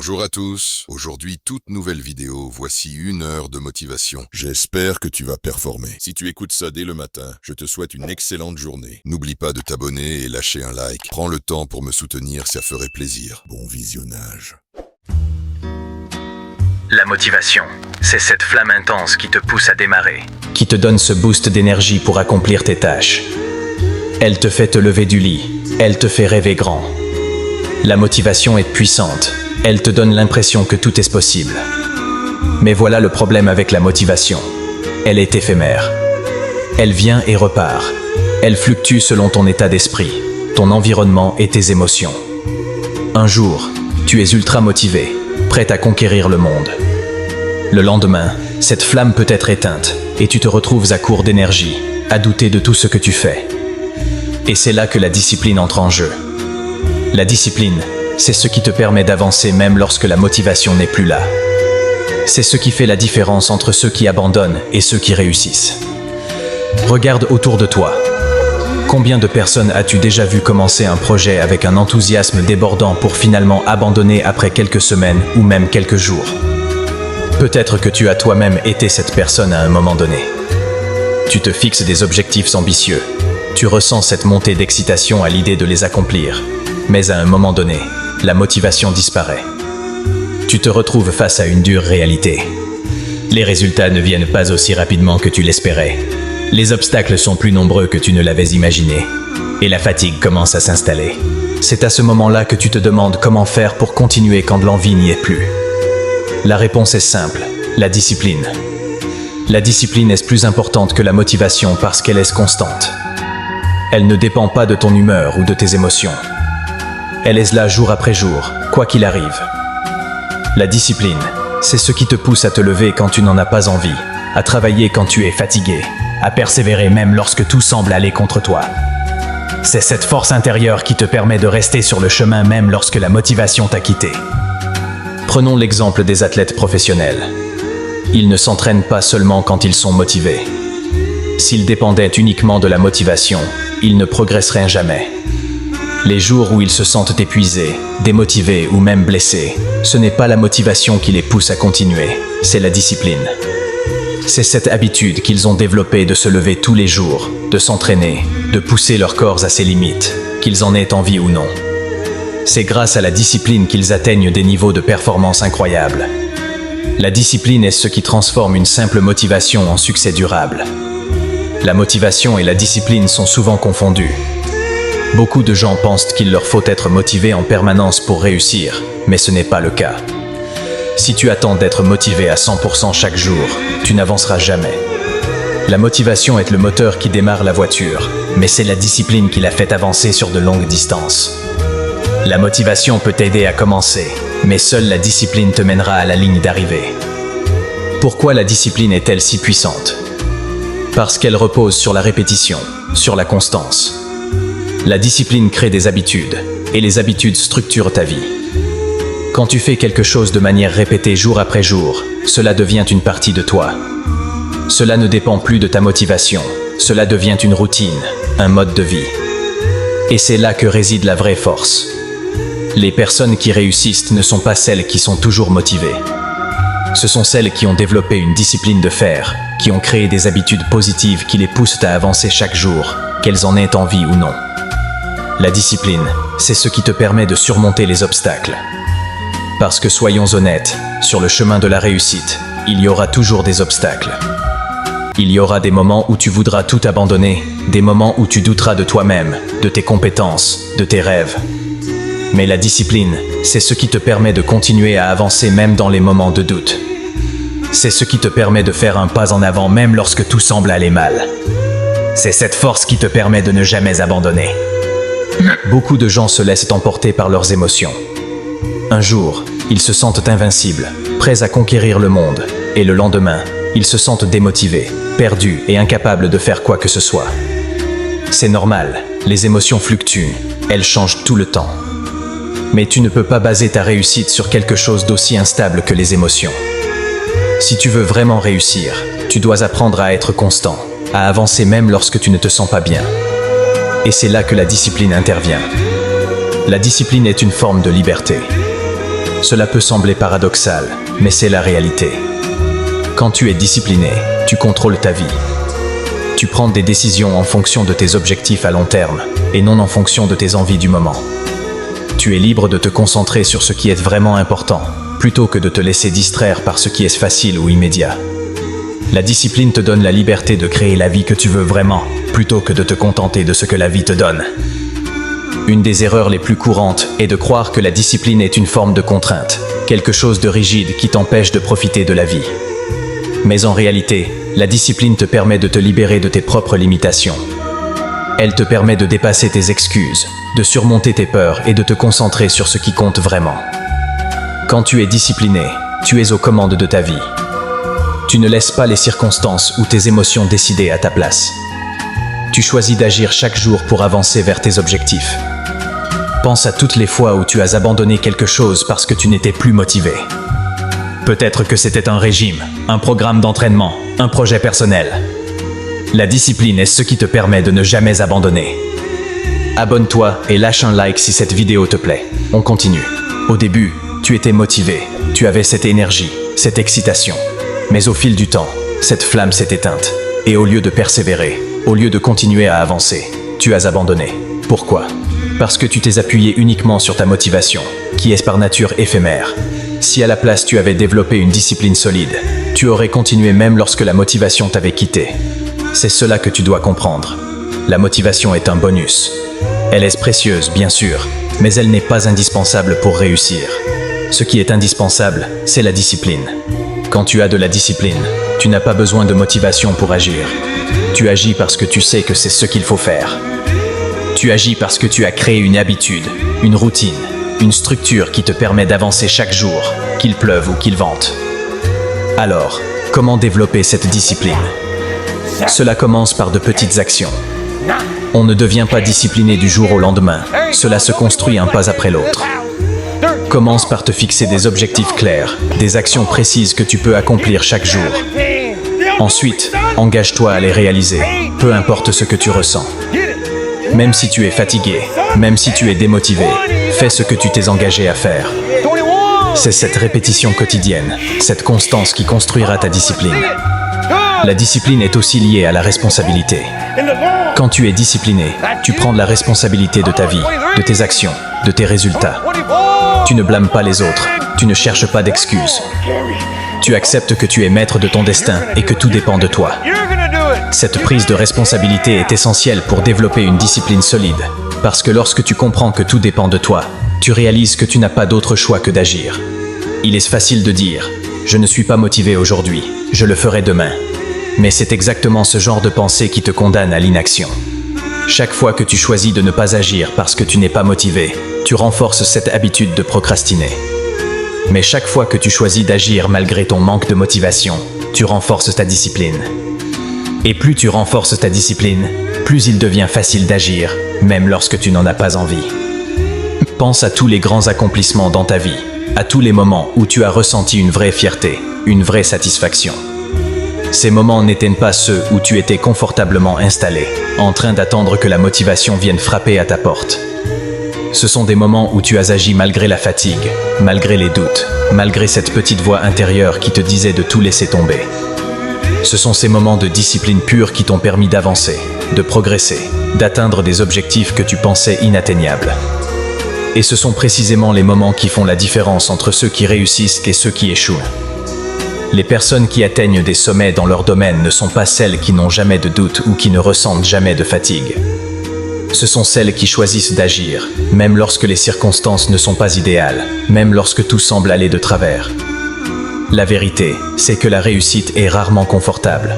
Bonjour à tous, aujourd'hui toute nouvelle vidéo, voici 1 heure de motivation. J'espère que tu vas performer. Si tu écoutes ça dès le matin, je te souhaite une excellente journée. N'oublie pas de t'abonner et lâcher un like. Prends le temps pour me soutenir, ça ferait plaisir. Bon visionnage. La motivation, c'est cette flamme intense qui te pousse à démarrer, qui te donne ce boost d'énergie pour accomplir tes tâches. Elle te fait te lever du lit, elle te fait rêver grand. La motivation est puissante, elle te donne l'impression que tout est possible. Mais voilà le problème avec la motivation. Elle est éphémère. Elle vient et repart. Elle fluctue selon ton état d'esprit, ton environnement et tes émotions. Un jour, tu es ultra motivé, prêt à conquérir le monde. Le lendemain, cette flamme peut être éteinte et tu te retrouves à court d'énergie, à douter de tout ce que tu fais. Et c'est là que la discipline entre en jeu. La discipline, c'est ce qui te permet d'avancer même lorsque la motivation n'est plus là. C'est ce qui fait la différence entre ceux qui abandonnent et ceux qui réussissent. Regarde autour de toi. Combien de personnes as-tu déjà vu commencer un projet avec un enthousiasme débordant pour finalement abandonner après quelques semaines ou même quelques jours? Peut-être que tu as toi-même été cette personne à un moment donné. Tu te fixes des objectifs ambitieux. Tu ressens cette montée d'excitation à l'idée de les accomplir. Mais à un moment donné, la motivation disparaît. Tu te retrouves face à une dure réalité. Les résultats ne viennent pas aussi rapidement que tu l'espérais. Les obstacles sont plus nombreux que tu ne l'avais imaginé. Et la fatigue commence à s'installer. C'est à ce moment-là que tu te demandes comment faire pour continuer quand l'envie n'y est plus. La réponse est simple, la discipline. La discipline est plus importante que la motivation parce qu'elle est constante. Elle ne dépend pas de ton humeur ou de tes émotions. Elle est là jour après jour, quoi qu'il arrive. La discipline, c'est ce qui te pousse à te lever quand tu n'en as pas envie, à travailler quand tu es fatigué, à persévérer même lorsque tout semble aller contre toi. C'est cette force intérieure qui te permet de rester sur le chemin même lorsque la motivation t'a quitté. Prenons l'exemple des athlètes professionnels. Ils ne s'entraînent pas seulement quand ils sont motivés. S'ils dépendaient uniquement de la motivation, ils ne progresseraient jamais. Les jours où ils se sentent épuisés, démotivés ou même blessés, ce n'est pas la motivation qui les pousse à continuer, c'est la discipline. C'est cette habitude qu'ils ont développée de se lever tous les jours, de s'entraîner, de pousser leur corps à ses limites, qu'ils en aient envie ou non. C'est grâce à la discipline qu'ils atteignent des niveaux de performance incroyables. La discipline est ce qui transforme une simple motivation en succès durable. La motivation et la discipline sont souvent confondues. Beaucoup de gens pensent qu'il leur faut être motivé en permanence pour réussir, mais ce n'est pas le cas. Si tu attends d'être motivé à 100% chaque jour, tu n'avanceras jamais. La motivation est le moteur qui démarre la voiture, mais c'est la discipline qui la fait avancer sur de longues distances. La motivation peut t'aider à commencer, mais seule la discipline te mènera à la ligne d'arrivée. Pourquoi la discipline est-elle si puissante? Parce qu'elle repose sur la répétition, sur la constance. La discipline crée des habitudes, et les habitudes structurent ta vie. Quand tu fais quelque chose de manière répétée jour après jour, cela devient une partie de toi. Cela ne dépend plus de ta motivation, cela devient une routine, un mode de vie. Et c'est là que réside la vraie force. Les personnes qui réussissent ne sont pas celles qui sont toujours motivées. Ce sont celles qui ont développé une discipline de fer, qui ont créé des habitudes positives qui les poussent à avancer chaque jour, qu'elles en aient envie ou non. La discipline, c'est ce qui te permet de surmonter les obstacles. Parce que soyons honnêtes, sur le chemin de la réussite, il y aura toujours des obstacles. Il y aura des moments où tu voudras tout abandonner, des moments où tu douteras de toi-même, de tes compétences, de tes rêves. Mais la discipline, c'est ce qui te permet de continuer à avancer même dans les moments de doute. C'est ce qui te permet de faire un pas en avant même lorsque tout semble aller mal. C'est cette force qui te permet de ne jamais abandonner. Beaucoup de gens se laissent emporter par leurs émotions. Un jour, ils se sentent invincibles, prêts à conquérir le monde, et le lendemain, ils se sentent démotivés, perdus et incapables de faire quoi que ce soit. C'est normal, les émotions fluctuent, elles changent tout le temps. Mais tu ne peux pas baser ta réussite sur quelque chose d'aussi instable que les émotions. Si tu veux vraiment réussir, tu dois apprendre à être constant, à avancer même lorsque tu ne te sens pas bien. Et c'est là que la discipline intervient. La discipline est une forme de liberté. Cela peut sembler paradoxal, mais c'est la réalité. Quand tu es discipliné, tu contrôles ta vie. Tu prends des décisions en fonction de tes objectifs à long terme, et non en fonction de tes envies du moment. Tu es libre de te concentrer sur ce qui est vraiment important, plutôt que de te laisser distraire par ce qui est facile ou immédiat. La discipline te donne la liberté de créer la vie que tu veux vraiment, plutôt que de te contenter de ce que la vie te donne. Une des erreurs les plus courantes est de croire que la discipline est une forme de contrainte, quelque chose de rigide qui t'empêche de profiter de la vie. Mais en réalité, la discipline te permet de te libérer de tes propres limitations. Elle te permet de dépasser tes excuses, de surmonter tes peurs et de te concentrer sur ce qui compte vraiment. Quand tu es discipliné, tu es aux commandes de ta vie. Tu ne laisses pas les circonstances ou tes émotions décider à ta place. Tu choisis d'agir chaque jour pour avancer vers tes objectifs. Pense à toutes les fois où tu as abandonné quelque chose parce que tu n'étais plus motivé. Peut-être que c'était un régime, un programme d'entraînement, un projet personnel. La discipline est ce qui te permet de ne jamais abandonner. Abonne-toi et lâche un like si cette vidéo te plaît. On continue. Au début, tu étais motivé, tu avais cette énergie, cette excitation. Mais au fil du temps, cette flamme s'est éteinte. Et au lieu de persévérer, au lieu de continuer à avancer, tu as abandonné. Pourquoi ? Parce que tu t'es appuyé uniquement sur ta motivation, qui est par nature éphémère. Si à la place tu avais développé une discipline solide, tu aurais continué même lorsque la motivation t'avait quitté. C'est cela que tu dois comprendre. La motivation est un bonus. Elle est précieuse, bien sûr, mais elle n'est pas indispensable pour réussir. Ce qui est indispensable, c'est la discipline. Quand tu as de la discipline, tu n'as pas besoin de motivation pour agir. Tu agis parce que tu sais que c'est ce qu'il faut faire. Tu agis parce que tu as créé une habitude, une routine, une structure qui te permet d'avancer chaque jour, qu'il pleuve ou qu'il vente. Alors, comment développer cette discipline ? Cela commence par de petites actions. On ne devient pas discipliné du jour au lendemain, cela se construit un pas après l'autre. Commence par te fixer des objectifs clairs, des actions précises que tu peux accomplir chaque jour. Ensuite, engage-toi à les réaliser, peu importe ce que tu ressens. Même si tu es fatigué, même si tu es démotivé, fais ce que tu t'es engagé à faire. C'est cette répétition quotidienne, cette constance qui construira ta discipline. La discipline est aussi liée à la responsabilité. Quand tu es discipliné, tu prends de la responsabilité de ta vie, de tes actions, de tes résultats. Tu ne blâmes pas les autres, tu ne cherches pas d'excuses. Tu acceptes que tu es maître de ton destin et que tout dépend de toi. Cette prise de responsabilité est essentielle pour développer une discipline solide, parce que lorsque tu comprends que tout dépend de toi, tu réalises que tu n'as pas d'autre choix que d'agir. Il est facile de dire « Je ne suis pas motivé aujourd'hui, je le ferai demain ». Mais c'est exactement ce genre de pensée qui te condamne à l'inaction. Chaque fois que tu choisis de ne pas agir parce que tu n'es pas motivé, tu renforces cette habitude de procrastiner. Mais chaque fois que tu choisis d'agir malgré ton manque de motivation, tu renforces ta discipline. Et plus tu renforces ta discipline, plus il devient facile d'agir, même lorsque tu n'en as pas envie. Pense à tous les grands accomplissements dans ta vie, à tous les moments où tu as ressenti une vraie fierté, une vraie satisfaction. Ces moments n'étaient pas ceux où tu étais confortablement installé, en train d'attendre que la motivation vienne frapper à ta porte. Ce sont des moments où tu as agi malgré la fatigue, malgré les doutes, malgré cette petite voix intérieure qui te disait de tout laisser tomber. Ce sont ces moments de discipline pure qui t'ont permis d'avancer, de progresser, d'atteindre des objectifs que tu pensais inatteignables. Et ce sont précisément les moments qui font la différence entre ceux qui réussissent et ceux qui échouent. Les personnes qui atteignent des sommets dans leur domaine ne sont pas celles qui n'ont jamais de doute ou qui ne ressentent jamais de fatigue. Ce sont celles qui choisissent d'agir, même lorsque les circonstances ne sont pas idéales, même lorsque tout semble aller de travers. La vérité, c'est que la réussite est rarement confortable.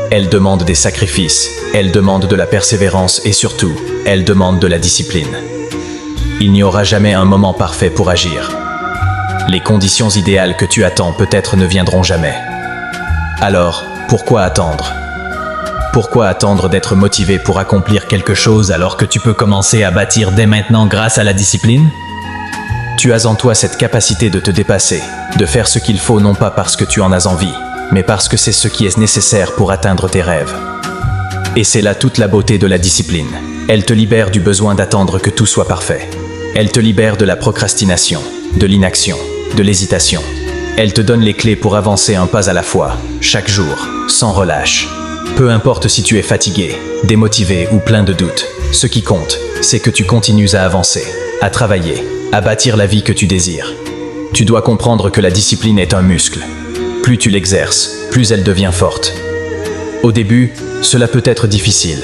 Elle demande des sacrifices, elle demande de la persévérance et surtout, elle demande de la discipline. Il n'y aura jamais un moment parfait pour agir. Les conditions idéales que tu attends peut-être ne viendront jamais. Alors, pourquoi attendre ? Pourquoi attendre d'être motivé pour accomplir quelque chose alors que tu peux commencer à bâtir dès maintenant grâce à la discipline ? Tu as en toi cette capacité de te dépasser, de faire ce qu'il faut non pas parce que tu en as envie, mais parce que c'est ce qui est nécessaire pour atteindre tes rêves. Et c'est là toute la beauté de la discipline. Elle te libère du besoin d'attendre que tout soit parfait. Elle te libère de la procrastination, de l'inaction, de l'hésitation. Elle te donne les clés pour avancer un pas à la fois, chaque jour, sans relâche. Peu importe si tu es fatigué, démotivé ou plein de doutes, ce qui compte, c'est que tu continues à avancer, à travailler, à bâtir la vie que tu désires. Tu dois comprendre que la discipline est un muscle. Plus tu l'exerces, plus elle devient forte. Au début, cela peut être difficile.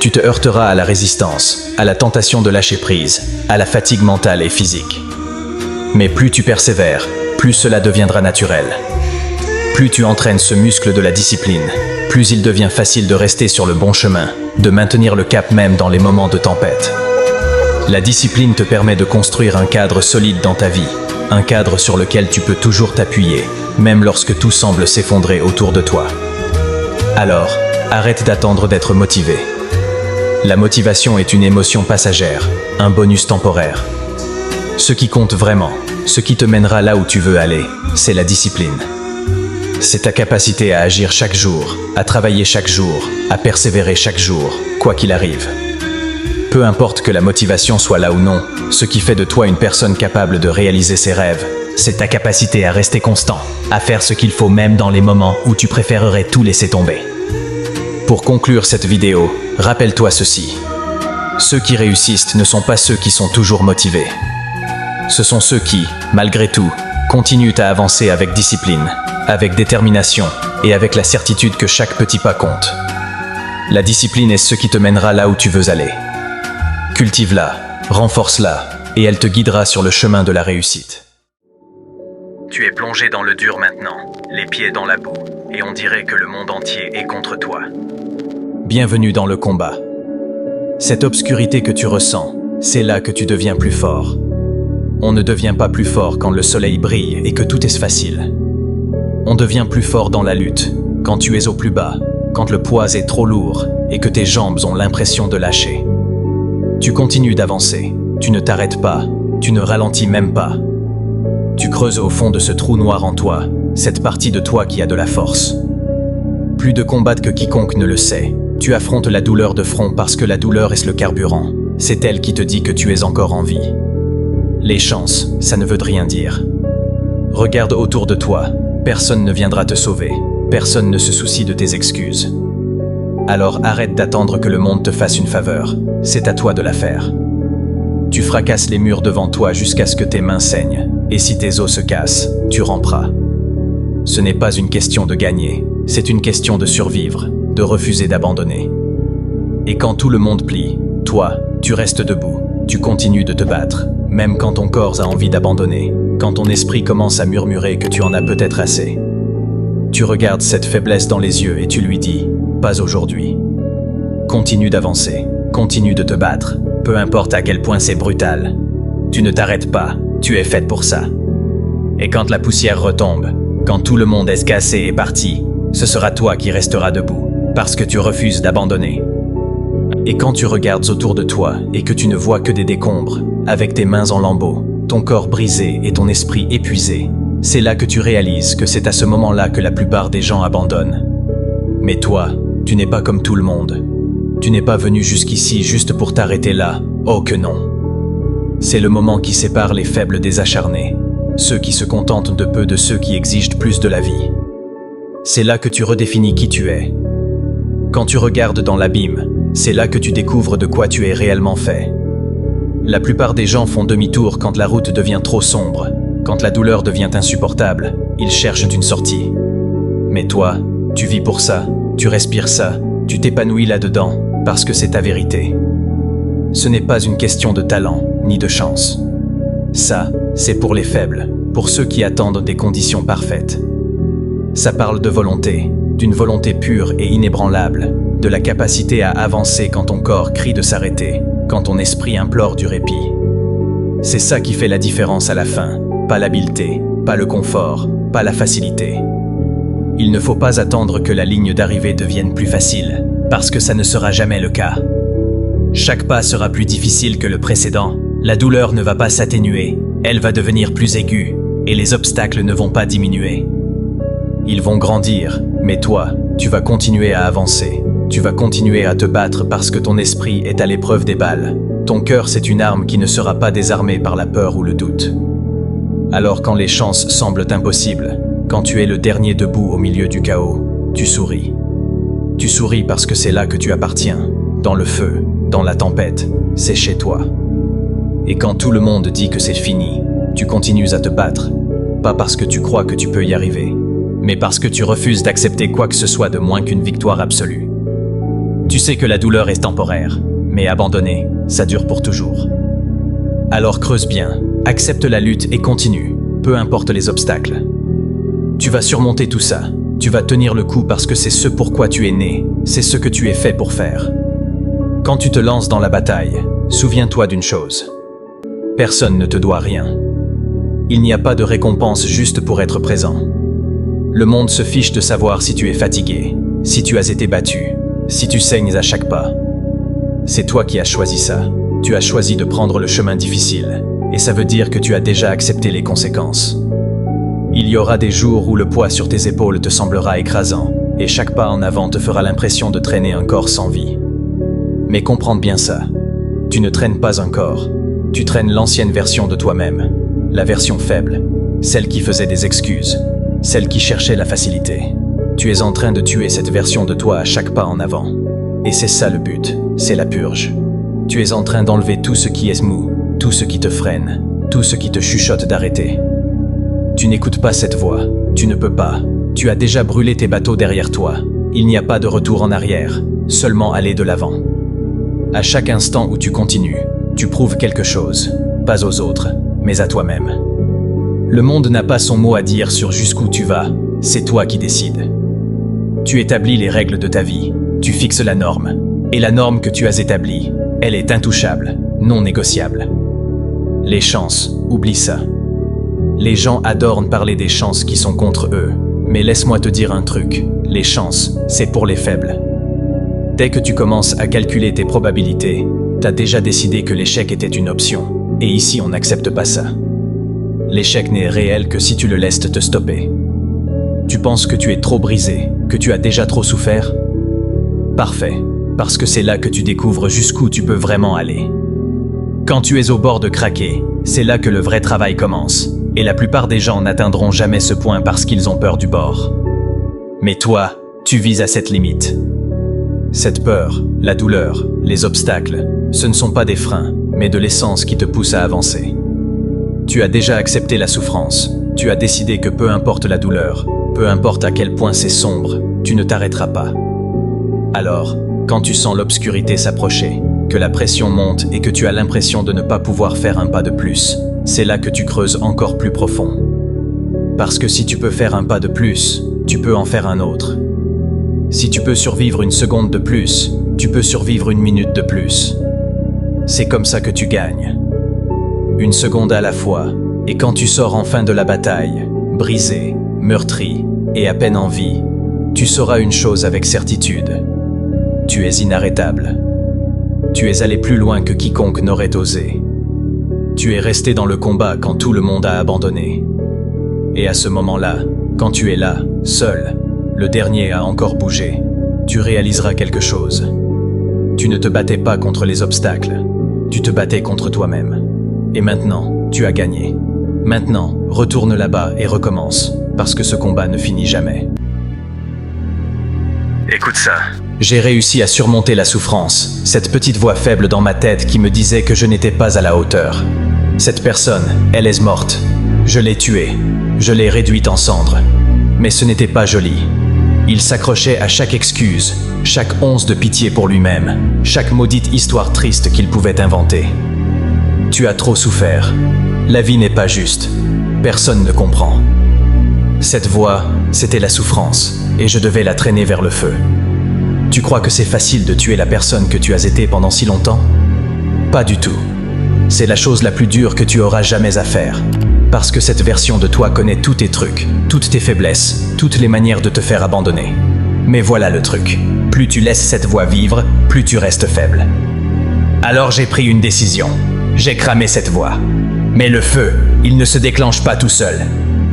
Tu te heurteras à la résistance, à la tentation de lâcher prise, à la fatigue mentale et physique. Mais plus tu persévères, plus cela deviendra naturel. Plus tu entraînes ce muscle de la discipline, plus il devient facile de rester sur le bon chemin, de maintenir le cap même dans les moments de tempête. La discipline te permet de construire un cadre solide dans ta vie, un cadre sur lequel tu peux toujours t'appuyer, même lorsque tout semble s'effondrer autour de toi. Alors, arrête d'attendre d'être motivé. La motivation est une émotion passagère, un bonus temporaire. Ce qui compte vraiment, ce qui te mènera là où tu veux aller, c'est la discipline. C'est ta capacité à agir chaque jour, à travailler chaque jour, à persévérer chaque jour, quoi qu'il arrive. Peu importe que la motivation soit là ou non, ce qui fait de toi une personne capable de réaliser ses rêves, c'est ta capacité à rester constant, à faire ce qu'il faut même dans les moments où tu préférerais tout laisser tomber. Pour conclure cette vidéo, rappelle-toi ceci. Ceux qui réussissent ne sont pas ceux qui sont toujours motivés. Ce sont ceux qui, malgré tout, continuent à avancer avec discipline, avec détermination et avec la certitude que chaque petit pas compte. La discipline est ce qui te mènera là où tu veux aller. Cultive-la, renforce-la, et elle te guidera sur le chemin de la réussite. Tu es plongé dans le dur maintenant, les pieds dans la boue, et on dirait que le monde entier est contre toi. Bienvenue dans le combat. Cette obscurité que tu ressens, c'est là que tu deviens plus fort. On ne devient pas plus fort quand le soleil brille et que tout est facile. On devient plus fort dans la lutte, quand tu es au plus bas, quand le poids est trop lourd et que tes jambes ont l'impression de lâcher. Tu continues d'avancer, tu ne t'arrêtes pas, tu ne ralentis même pas. Tu creuses au fond de ce trou noir en toi, cette partie de toi qui a de la force. Plus de combattre que quiconque ne le sait, tu affrontes la douleur de front parce que la douleur est le carburant. C'est elle qui te dit que tu es encore en vie. Les chances, ça ne veut rien dire. Regarde autour de toi, personne ne viendra te sauver, personne ne se soucie de tes excuses. Alors arrête d'attendre que le monde te fasse une faveur, c'est à toi de la faire. Tu fracasses les murs devant toi jusqu'à ce que tes mains saignent, et si tes os se cassent, tu ramperas. Ce n'est pas une question de gagner, c'est une question de survivre, de refuser d'abandonner. Et quand tout le monde plie, toi, tu restes debout, tu continues de te battre, même quand ton corps a envie d'abandonner, quand ton esprit commence à murmurer que tu en as peut-être assez. Tu regardes cette faiblesse dans les yeux et tu lui dis « Pas aujourd'hui ». Continue d'avancer, continue de te battre, peu importe à quel point c'est brutal. Tu ne t'arrêtes pas, tu es faite pour ça. Et quand la poussière retombe, quand tout le monde est cassé et parti, ce sera toi qui resteras debout, parce que tu refuses d'abandonner. Et quand tu regardes autour de toi et que tu ne vois que des décombres, avec tes mains en lambeaux, ton corps brisé et ton esprit épuisé, c'est là que tu réalises que c'est à ce moment-là que la plupart des gens abandonnent. Mais toi, tu n'es pas comme tout le monde. Tu n'es pas venu jusqu'ici juste pour t'arrêter là, oh que non. C'est le moment qui sépare les faibles des acharnés, ceux qui se contentent de peu de ceux qui exigent plus de la vie. C'est là que tu redéfinis qui tu es. Quand tu regardes dans l'abîme, c'est là que tu découvres de quoi tu es réellement fait. La plupart des gens font demi-tour quand la route devient trop sombre, quand la douleur devient insupportable, ils cherchent une sortie. Mais toi, tu vis pour ça, tu respires ça, tu t'épanouis là-dedans, parce que c'est ta vérité. Ce n'est pas une question de talent, ni de chance. Ça, c'est pour les faibles, pour ceux qui attendent des conditions parfaites. Ça parle de volonté, d'une volonté pure et inébranlable, de la capacité à avancer quand ton corps crie de s'arrêter, quand ton esprit implore du répit. C'est ça qui fait la différence à la fin, pas l'habileté, pas le confort, pas la facilité. Il ne faut pas attendre que la ligne d'arrivée devienne plus facile, parce que ça ne sera jamais le cas. Chaque pas sera plus difficile que le précédent, la douleur ne va pas s'atténuer, elle va devenir plus aiguë, et les obstacles ne vont pas diminuer. Ils vont grandir, mais toi, tu vas continuer à avancer. Tu vas continuer à te battre parce que ton esprit est à l'épreuve des balles. Ton cœur, c'est une arme qui ne sera pas désarmée par la peur ou le doute. Alors quand les chances semblent impossibles, quand tu es le dernier debout au milieu du chaos, tu souris. Tu souris parce que c'est là que tu appartiens, dans le feu, dans la tempête, c'est chez toi. Et quand tout le monde dit que c'est fini, tu continues à te battre, pas parce que tu crois que tu peux y arriver, mais parce que tu refuses d'accepter quoi que ce soit de moins qu'une victoire absolue. Tu sais que la douleur est temporaire, mais abandonner, ça dure pour toujours. Alors creuse bien, accepte la lutte et continue, peu importe les obstacles. Tu vas surmonter tout ça, tu vas tenir le coup parce que c'est ce pourquoi tu es né, c'est ce que tu es fait pour faire. Quand tu te lances dans la bataille, souviens-toi d'une chose. Personne ne te doit rien. Il n'y a pas de récompense juste pour être présent. Le monde se fiche de savoir si tu es fatigué, si tu as été battu, si tu saignes à chaque pas. C'est toi qui as choisi ça. Tu as choisi de prendre le chemin difficile, et ça veut dire que tu as déjà accepté les conséquences. Il y aura des jours où le poids sur tes épaules te semblera écrasant, et chaque pas en avant te fera l'impression de traîner un corps sans vie. Mais comprends bien ça. Tu ne traînes pas un corps, tu traînes l'ancienne version de toi-même, la version faible, celle qui faisait des excuses, celle qui cherchait la facilité. Tu es en train de tuer cette version de toi à chaque pas en avant. Et c'est ça le but, c'est la purge. Tu es en train d'enlever tout ce qui est mou, tout ce qui te freine, tout ce qui te chuchote d'arrêter. Tu n'écoutes pas cette voix, tu ne peux pas. Tu as déjà brûlé tes bateaux derrière toi. Il n'y a pas de retour en arrière, seulement aller de l'avant. À chaque instant où tu continues, tu prouves quelque chose, pas aux autres, mais à toi-même. Le monde n'a pas son mot à dire sur jusqu'où tu vas, c'est toi qui décides. Tu établis les règles de ta vie, tu fixes la norme, et la norme que tu as établie, elle est intouchable, non négociable. Les chances, oublie ça. Les gens adorent parler des chances qui sont contre eux, mais laisse-moi te dire un truc, les chances, c'est pour les faibles. Dès que tu commences à calculer tes probabilités, t'as déjà décidé que l'échec était une option, et ici on n'accepte pas ça. L'échec n'est réel que si tu le laisses te stopper. Tu penses que tu es trop brisé, que tu as déjà trop souffert? Parfait, parce que c'est là que tu découvres jusqu'où tu peux vraiment aller. Quand tu es au bord de craquer, c'est là que le vrai travail commence, et la plupart des gens n'atteindront jamais ce point parce qu'ils ont peur du bord. Mais toi, tu vises à cette limite. Cette peur, la douleur, les obstacles, ce ne sont pas des freins, mais de l'essence qui te pousse à avancer. Tu as déjà accepté la souffrance, tu as décidé que peu importe la douleur, peu importe à quel point c'est sombre, tu ne t'arrêteras pas. Alors, quand tu sens l'obscurité s'approcher, que la pression monte et que tu as l'impression de ne pas pouvoir faire un pas de plus, c'est là que tu creuses encore plus profond. Parce que si tu peux faire un pas de plus, tu peux en faire un autre. Si tu peux survivre une seconde de plus, tu peux survivre une minute de plus. C'est comme ça que tu gagnes. Une seconde à la fois, et quand tu sors enfin de la bataille, brisé, meurtri et à peine en vie, tu sauras une chose avec certitude. Tu es inarrêtable. Tu es allé plus loin que quiconque n'aurait osé. Tu es resté dans le combat quand tout le monde a abandonné. Et à ce moment-là, quand tu es là, seul, le dernier a encore bougé, tu réaliseras quelque chose. Tu ne te battais pas contre les obstacles, tu te battais contre toi-même. Et maintenant, tu as gagné. Maintenant, retourne là-bas et recommence, parce que ce combat ne finit jamais. Écoute ça. J'ai réussi à surmonter la souffrance, cette petite voix faible dans ma tête qui me disait que je n'étais pas à la hauteur. Cette personne, elle est morte. Je l'ai tuée, je l'ai réduite en cendres. Mais ce n'était pas joli. Il s'accrochait à chaque excuse, chaque once de pitié pour lui-même, chaque maudite histoire triste qu'il pouvait inventer. Tu as trop souffert. La vie n'est pas juste. Personne ne comprend. Cette voix, c'était la souffrance, et je devais la traîner vers le feu. Tu crois que c'est facile de tuer la personne que tu as été pendant si longtemps? Pas du tout. C'est la chose la plus dure que tu auras jamais à faire. Parce que cette version de toi connaît tous tes trucs, toutes tes faiblesses, toutes les manières de te faire abandonner. Mais voilà le truc. Plus tu laisses cette voix vivre, plus tu restes faible. Alors j'ai pris une décision. J'ai cramé cette voix. Mais le feu, il ne se déclenche pas tout seul.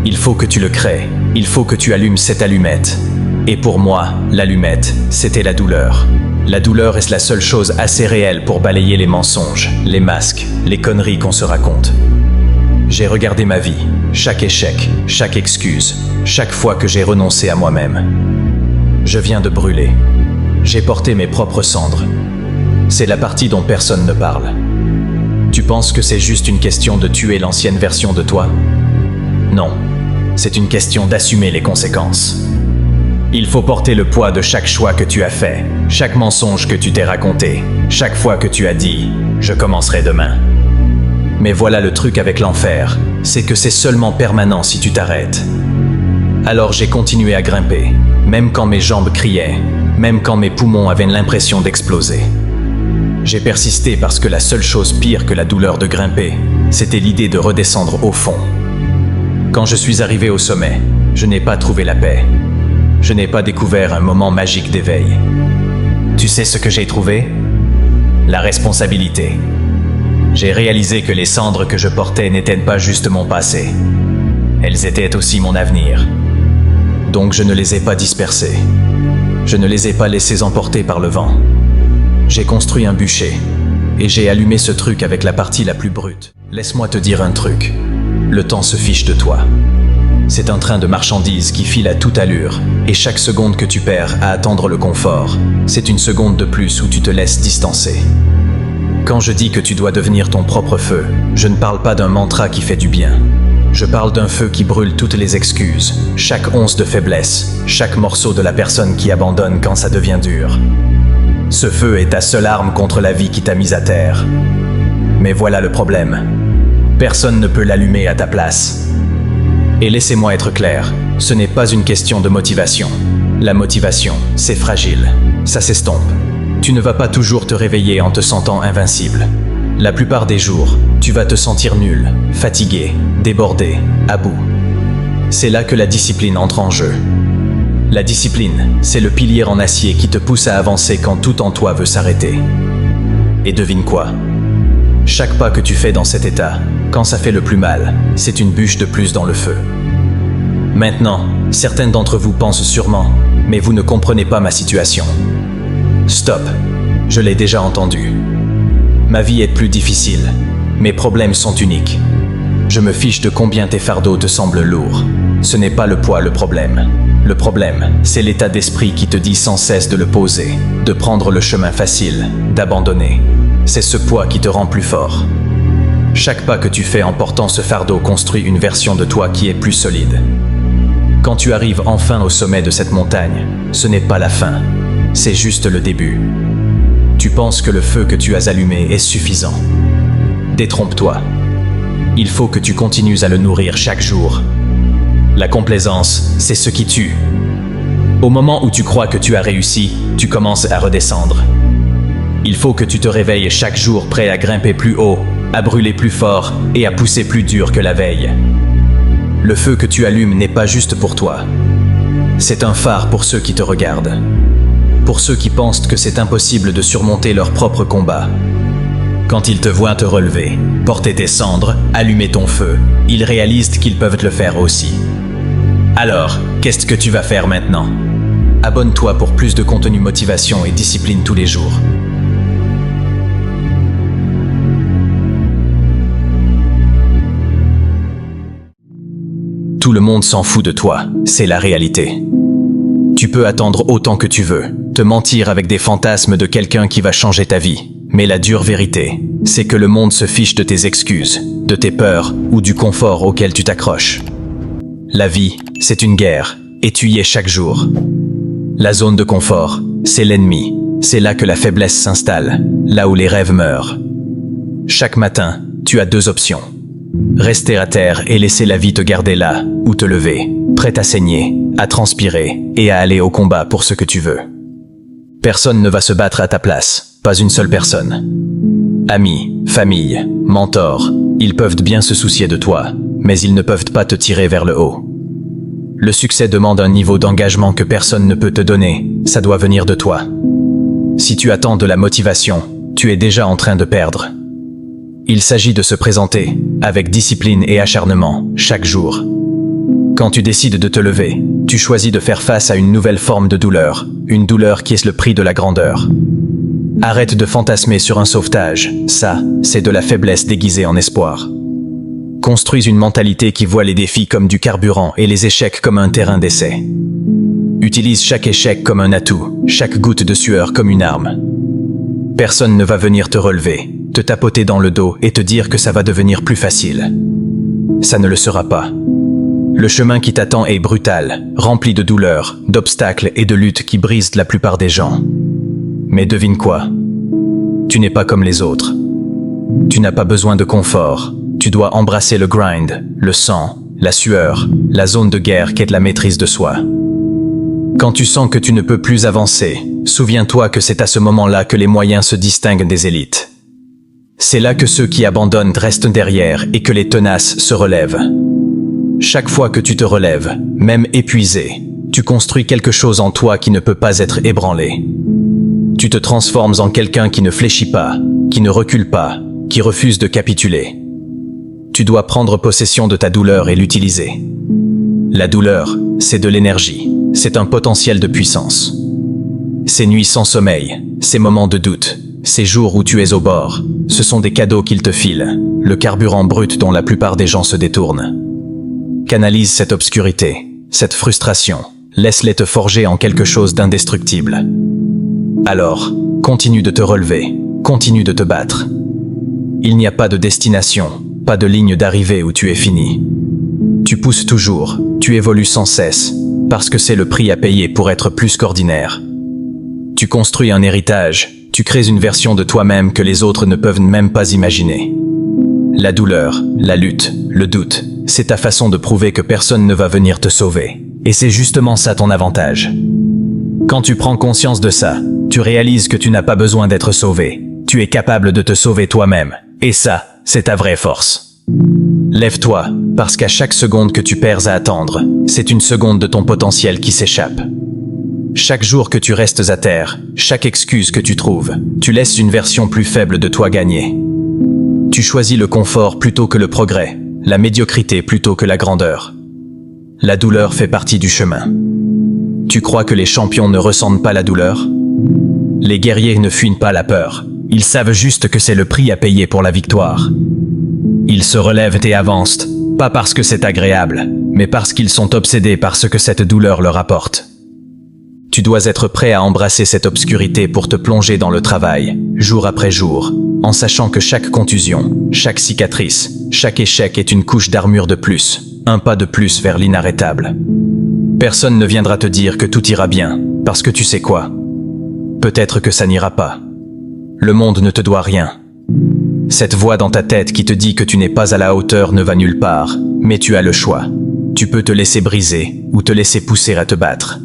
Il faut que tu le crées. Il faut que tu allumes cette allumette. Et pour moi, l'allumette, c'était la douleur. La douleur est la seule chose assez réelle pour balayer les mensonges, les masques, les conneries qu'on se raconte. J'ai regardé ma vie, chaque échec, chaque excuse, chaque fois que j'ai renoncé à moi-même. Je viens de brûler. J'ai porté mes propres cendres. C'est la partie dont personne ne parle. Tu penses que c'est juste une question de tuer l'ancienne version de toi? Non, c'est une question d'assumer les conséquences. Il faut porter le poids de chaque choix que tu as fait, chaque mensonge que tu t'es raconté, chaque fois que tu as dit « je commencerai demain ». Mais voilà le truc avec l'enfer, c'est que c'est seulement permanent si tu t'arrêtes. Alors j'ai continué à grimper, même quand mes jambes criaient, même quand mes poumons avaient l'impression d'exploser. J'ai persisté parce que la seule chose pire que la douleur de grimper, c'était l'idée de redescendre au fond. Quand je suis arrivé au sommet, je n'ai pas trouvé la paix. Je n'ai pas découvert un moment magique d'éveil. Tu sais ce que j'ai trouvé? La responsabilité. J'ai réalisé que les cendres que je portais n'étaient pas juste mon passé. Elles étaient aussi mon avenir. Donc je ne les ai pas dispersées. Je ne les ai pas laissées emporter par le vent. J'ai construit un bûcher, et j'ai allumé ce truc avec la partie la plus brute. Laisse-moi te dire un truc. Le temps se fiche de toi. C'est un train de marchandises qui file à toute allure, et chaque seconde que tu perds à attendre le confort, c'est une seconde de plus où tu te laisses distancer. Quand je dis que tu dois devenir ton propre feu, je ne parle pas d'un mantra qui fait du bien. Je parle d'un feu qui brûle toutes les excuses, chaque once de faiblesse, chaque morceau de la personne qui abandonne quand ça devient dur. Ce feu est ta seule arme contre la vie qui t'a mise à terre. Mais voilà le problème. Personne ne peut l'allumer à ta place. Et laissez-moi être clair, ce n'est pas une question de motivation. La motivation, c'est fragile. Ça s'estompe. Tu ne vas pas toujours te réveiller en te sentant invincible. La plupart des jours, tu vas te sentir nul, fatigué, débordé, à bout. C'est là que la discipline entre en jeu. La discipline, c'est le pilier en acier qui te pousse à avancer quand tout en toi veut s'arrêter. Et devine quoi? Chaque pas que tu fais dans cet état, quand ça fait le plus mal, c'est une bûche de plus dans le feu. Maintenant, certains d'entre vous pensent sûrement, mais vous ne comprenez pas ma situation. Stop, je l'ai déjà entendu. Ma vie est plus difficile, mes problèmes sont uniques. Je me fiche de combien tes fardeaux te semblent lourds. Ce n'est pas le poids le problème. Le problème, c'est l'état d'esprit qui te dit sans cesse de le poser, de prendre le chemin facile, d'abandonner. C'est ce poids qui te rend plus fort. Chaque pas que tu fais en portant ce fardeau construit une version de toi qui est plus solide. Quand tu arrives enfin au sommet de cette montagne, ce n'est pas la fin, c'est juste le début. Tu penses que le feu que tu as allumé est suffisant. Détrompe-toi. Il faut que tu continues à le nourrir chaque jour. La complaisance, c'est ce qui tue. Au moment où tu crois que tu as réussi, tu commences à redescendre. Il faut que tu te réveilles chaque jour prêt à grimper plus haut, à brûler plus fort et à pousser plus dur que la veille. Le feu que tu allumes n'est pas juste pour toi. C'est un phare pour ceux qui te regardent. Pour ceux qui pensent que c'est impossible de surmonter leur propre combat. Quand ils te voient te relever, porter tes cendres, allumer ton feu, ils réalisent qu'ils peuvent le faire aussi. Alors, qu'est-ce que tu vas faire maintenant? Abonne-toi pour plus de contenu motivation et discipline tous les jours. Tout le monde s'en fout de toi, c'est la réalité. Tu peux attendre autant que tu veux, te mentir avec des fantasmes de quelqu'un qui va changer ta vie. Mais la dure vérité, c'est que le monde se fiche de tes excuses, de tes peurs ou du confort auquel tu t'accroches. La vie, c'est une guerre, et tu y es chaque jour. La zone de confort, c'est l'ennemi. C'est là que la faiblesse s'installe, là où les rêves meurent. Chaque matin, tu as deux options. Rester à terre et laisser la vie te garder là, ou te lever, prêt à saigner, à transpirer et à aller au combat pour ce que tu veux. Personne ne va se battre à ta place, pas une seule personne. Amis, famille, mentors, ils peuvent bien se soucier de toi, mais ils ne peuvent pas te tirer vers le haut. Le succès demande un niveau d'engagement que personne ne peut te donner, ça doit venir de toi. Si tu attends de la motivation, tu es déjà en train de perdre. Il s'agit de se présenter, avec discipline et acharnement, chaque jour. Quand tu décides de te lever, tu choisis de faire face à une nouvelle forme de douleur, une douleur qui est le prix de la grandeur. Arrête de fantasmer sur un sauvetage, ça, c'est de la faiblesse déguisée en espoir. Construis une mentalité qui voit les défis comme du carburant et les échecs comme un terrain d'essai. Utilise chaque échec comme un atout, chaque goutte de sueur comme une arme. Personne ne va venir te relever, te tapoter dans le dos et te dire que ça va devenir plus facile. Ça ne le sera pas. Le chemin qui t'attend est brutal, rempli de douleurs, d'obstacles et de luttes qui brisent la plupart des gens. Mais devine quoi? Tu n'es pas comme les autres. Tu n'as pas besoin de confort. Tu dois embrasser le grind, le sang, la sueur, la zone de guerre qu'est la maîtrise de soi. Quand tu sens que tu ne peux plus avancer, souviens-toi que c'est à ce moment-là que les moyens se distinguent des élites. C'est là que ceux qui abandonnent restent derrière et que les tenaces se relèvent. Chaque fois que tu te relèves, même épuisé, tu construis quelque chose en toi qui ne peut pas être ébranlé. Tu te transformes en quelqu'un qui ne fléchit pas, qui ne recule pas, qui refuse de capituler. Tu dois prendre possession de ta douleur et l'utiliser. La douleur, c'est de l'énergie, c'est un potentiel de puissance. Ces nuits sans sommeil, ces moments de doute, ces jours où tu es au bord, ce sont des cadeaux qu'il te file, le carburant brut dont la plupart des gens se détournent. Canalise cette obscurité, cette frustration, laisse-les te forger en quelque chose d'indestructible. Alors, continue de te relever, continue de te battre. Il n'y a pas de destination, pas de ligne d'arrivée où tu es fini. Tu pousses toujours, tu évolues sans cesse, parce que c'est le prix à payer pour être plus qu'ordinaire. Tu construis un héritage, tu crées une version de toi-même que les autres ne peuvent même pas imaginer. La douleur, la lutte, le doute, c'est ta façon de prouver que personne ne va venir te sauver. Et c'est justement ça ton avantage. Quand tu prends conscience de ça, tu réalises que tu n'as pas besoin d'être sauvé. Tu es capable de te sauver toi-même. Et ça, c'est ta vraie force. Lève-toi, parce qu'à chaque seconde que tu perds à attendre, c'est une seconde de ton potentiel qui s'échappe. Chaque jour que tu restes à terre, chaque excuse que tu trouves, tu laisses une version plus faible de toi gagner. Tu choisis le confort plutôt que le progrès, la médiocrité plutôt que la grandeur. La douleur fait partie du chemin. Tu crois que les champions ne ressentent pas la douleur? Les guerriers ne fuient pas la peur. Ils savent juste que c'est le prix à payer pour la victoire. Ils se relèvent et avancent, pas parce que c'est agréable, mais parce qu'ils sont obsédés par ce que cette douleur leur apporte. Tu dois être prêt à embrasser cette obscurité pour te plonger dans le travail, jour après jour, en sachant que chaque contusion, chaque cicatrice, chaque échec est une couche d'armure de plus, un pas de plus vers l'inarrêtable. Personne ne viendra te dire que tout ira bien, parce que tu sais quoi? Peut-être que ça n'ira pas. Le monde ne te doit rien. Cette voix dans ta tête qui te dit que tu n'es pas à la hauteur ne va nulle part, mais tu as le choix. Tu peux te laisser briser ou te laisser pousser à te battre.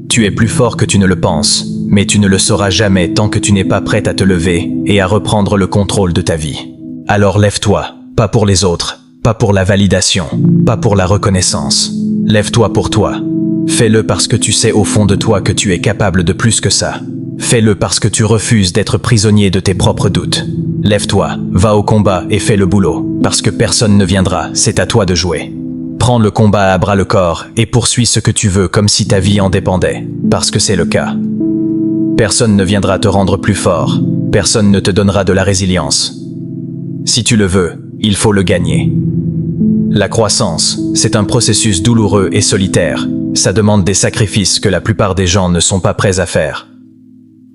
Tu es plus fort que tu ne le penses, mais tu ne le sauras jamais tant que tu n'es pas prêt à te lever et à reprendre le contrôle de ta vie. Alors lève-toi, pas pour les autres, pas pour la validation, pas pour la reconnaissance. Lève-toi pour toi. Fais-le parce que tu sais au fond de toi que tu es capable de plus que ça. Fais-le parce que tu refuses d'être prisonnier de tes propres doutes. Lève-toi, va au combat et fais le boulot, parce que personne ne viendra, c'est à toi de jouer. Prends le combat à bras-le-corps et poursuis ce que tu veux comme si ta vie en dépendait, parce que c'est le cas. Personne ne viendra te rendre plus fort, personne ne te donnera de la résilience. Si tu le veux, il faut le gagner. La croissance, c'est un processus douloureux et solitaire. Ça demande des sacrifices que la plupart des gens ne sont pas prêts à faire.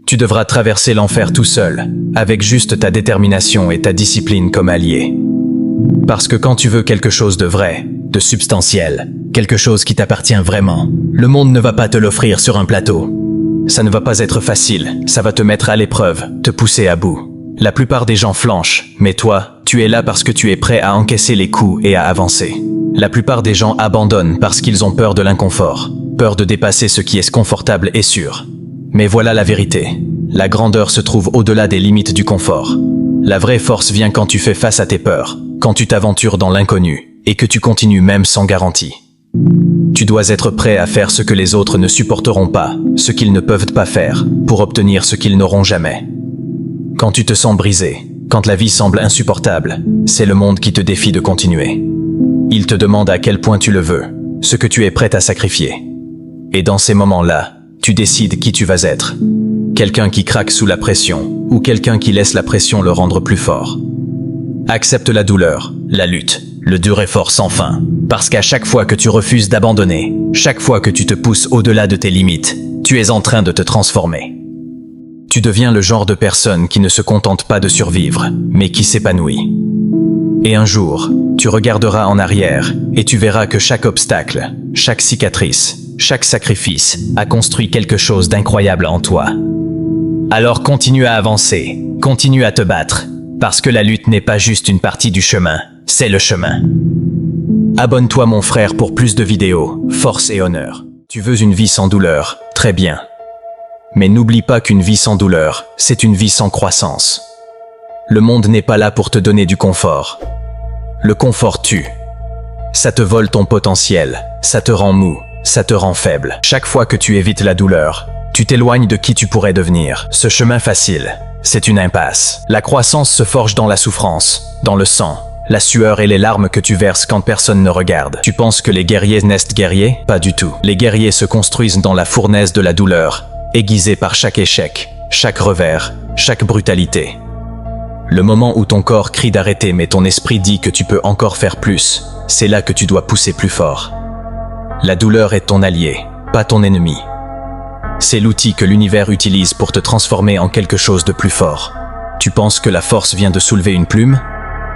Tu devras traverser l'enfer tout seul, avec juste ta détermination et ta discipline comme allié. Parce que quand tu veux quelque chose de vrai, de substantiel, quelque chose qui t'appartient vraiment, le monde ne va pas te l'offrir sur un plateau. Ça ne va pas être facile, ça va te mettre à l'épreuve, te pousser à bout. La plupart des gens flanchent, mais toi, tu es là parce que tu es prêt à encaisser les coups et à avancer. La plupart des gens abandonnent parce qu'ils ont peur de l'inconfort, peur de dépasser ce qui est confortable et sûr. Mais voilà la vérité. La grandeur se trouve au-delà des limites du confort. La vraie force vient quand tu fais face à tes peurs, quand tu t'aventures dans l'inconnu, et que tu continues même sans garantie. Tu dois être prêt à faire ce que les autres ne supporteront pas, ce qu'ils ne peuvent pas faire, pour obtenir ce qu'ils n'auront jamais. Quand tu te sens brisé, quand la vie semble insupportable, c'est le monde qui te défie de continuer. Il te demande à quel point tu le veux, ce que tu es prêt à sacrifier. Et dans ces moments-là, tu décides qui tu vas être. Quelqu'un qui craque sous la pression, ou quelqu'un qui laisse la pression le rendre plus fort. Accepte la douleur, la lutte, Le dur effort sans fin. Parce qu'à chaque fois que tu refuses d'abandonner, chaque fois que tu te pousses au-delà de tes limites, tu es en train de te transformer. Tu deviens le genre de personne qui ne se contente pas de survivre, mais qui s'épanouit. Et un jour, tu regarderas en arrière et tu verras que chaque obstacle, chaque cicatrice, chaque sacrifice a construit quelque chose d'incroyable en toi. Alors continue à avancer, continue à te battre, parce que la lutte n'est pas juste une partie du chemin, c'est le chemin. Abonne-toi mon frère pour plus de vidéos, force et honneur. Tu veux une vie sans douleur, très bien. Mais n'oublie pas qu'une vie sans douleur, c'est une vie sans croissance. Le monde n'est pas là pour te donner du confort. Le confort tue. Ça te vole ton potentiel, ça te rend mou, ça te rend faible. Chaque fois que tu évites la douleur, tu t'éloignes de qui tu pourrais devenir. Ce chemin facile, c'est une impasse. La croissance se forge dans la souffrance, dans le sang, la sueur et les larmes que tu verses quand personne ne regarde. Tu penses que les guerriers naissent guerriers? Pas du tout. Les guerriers se construisent dans la fournaise de la douleur, aiguisés par chaque échec, chaque revers, chaque brutalité. Le moment où ton corps crie d'arrêter mais ton esprit dit que tu peux encore faire plus, c'est là que tu dois pousser plus fort. La douleur est ton allié, pas ton ennemi. C'est l'outil que l'univers utilise pour te transformer en quelque chose de plus fort. Tu penses que la force vient de soulever une plume?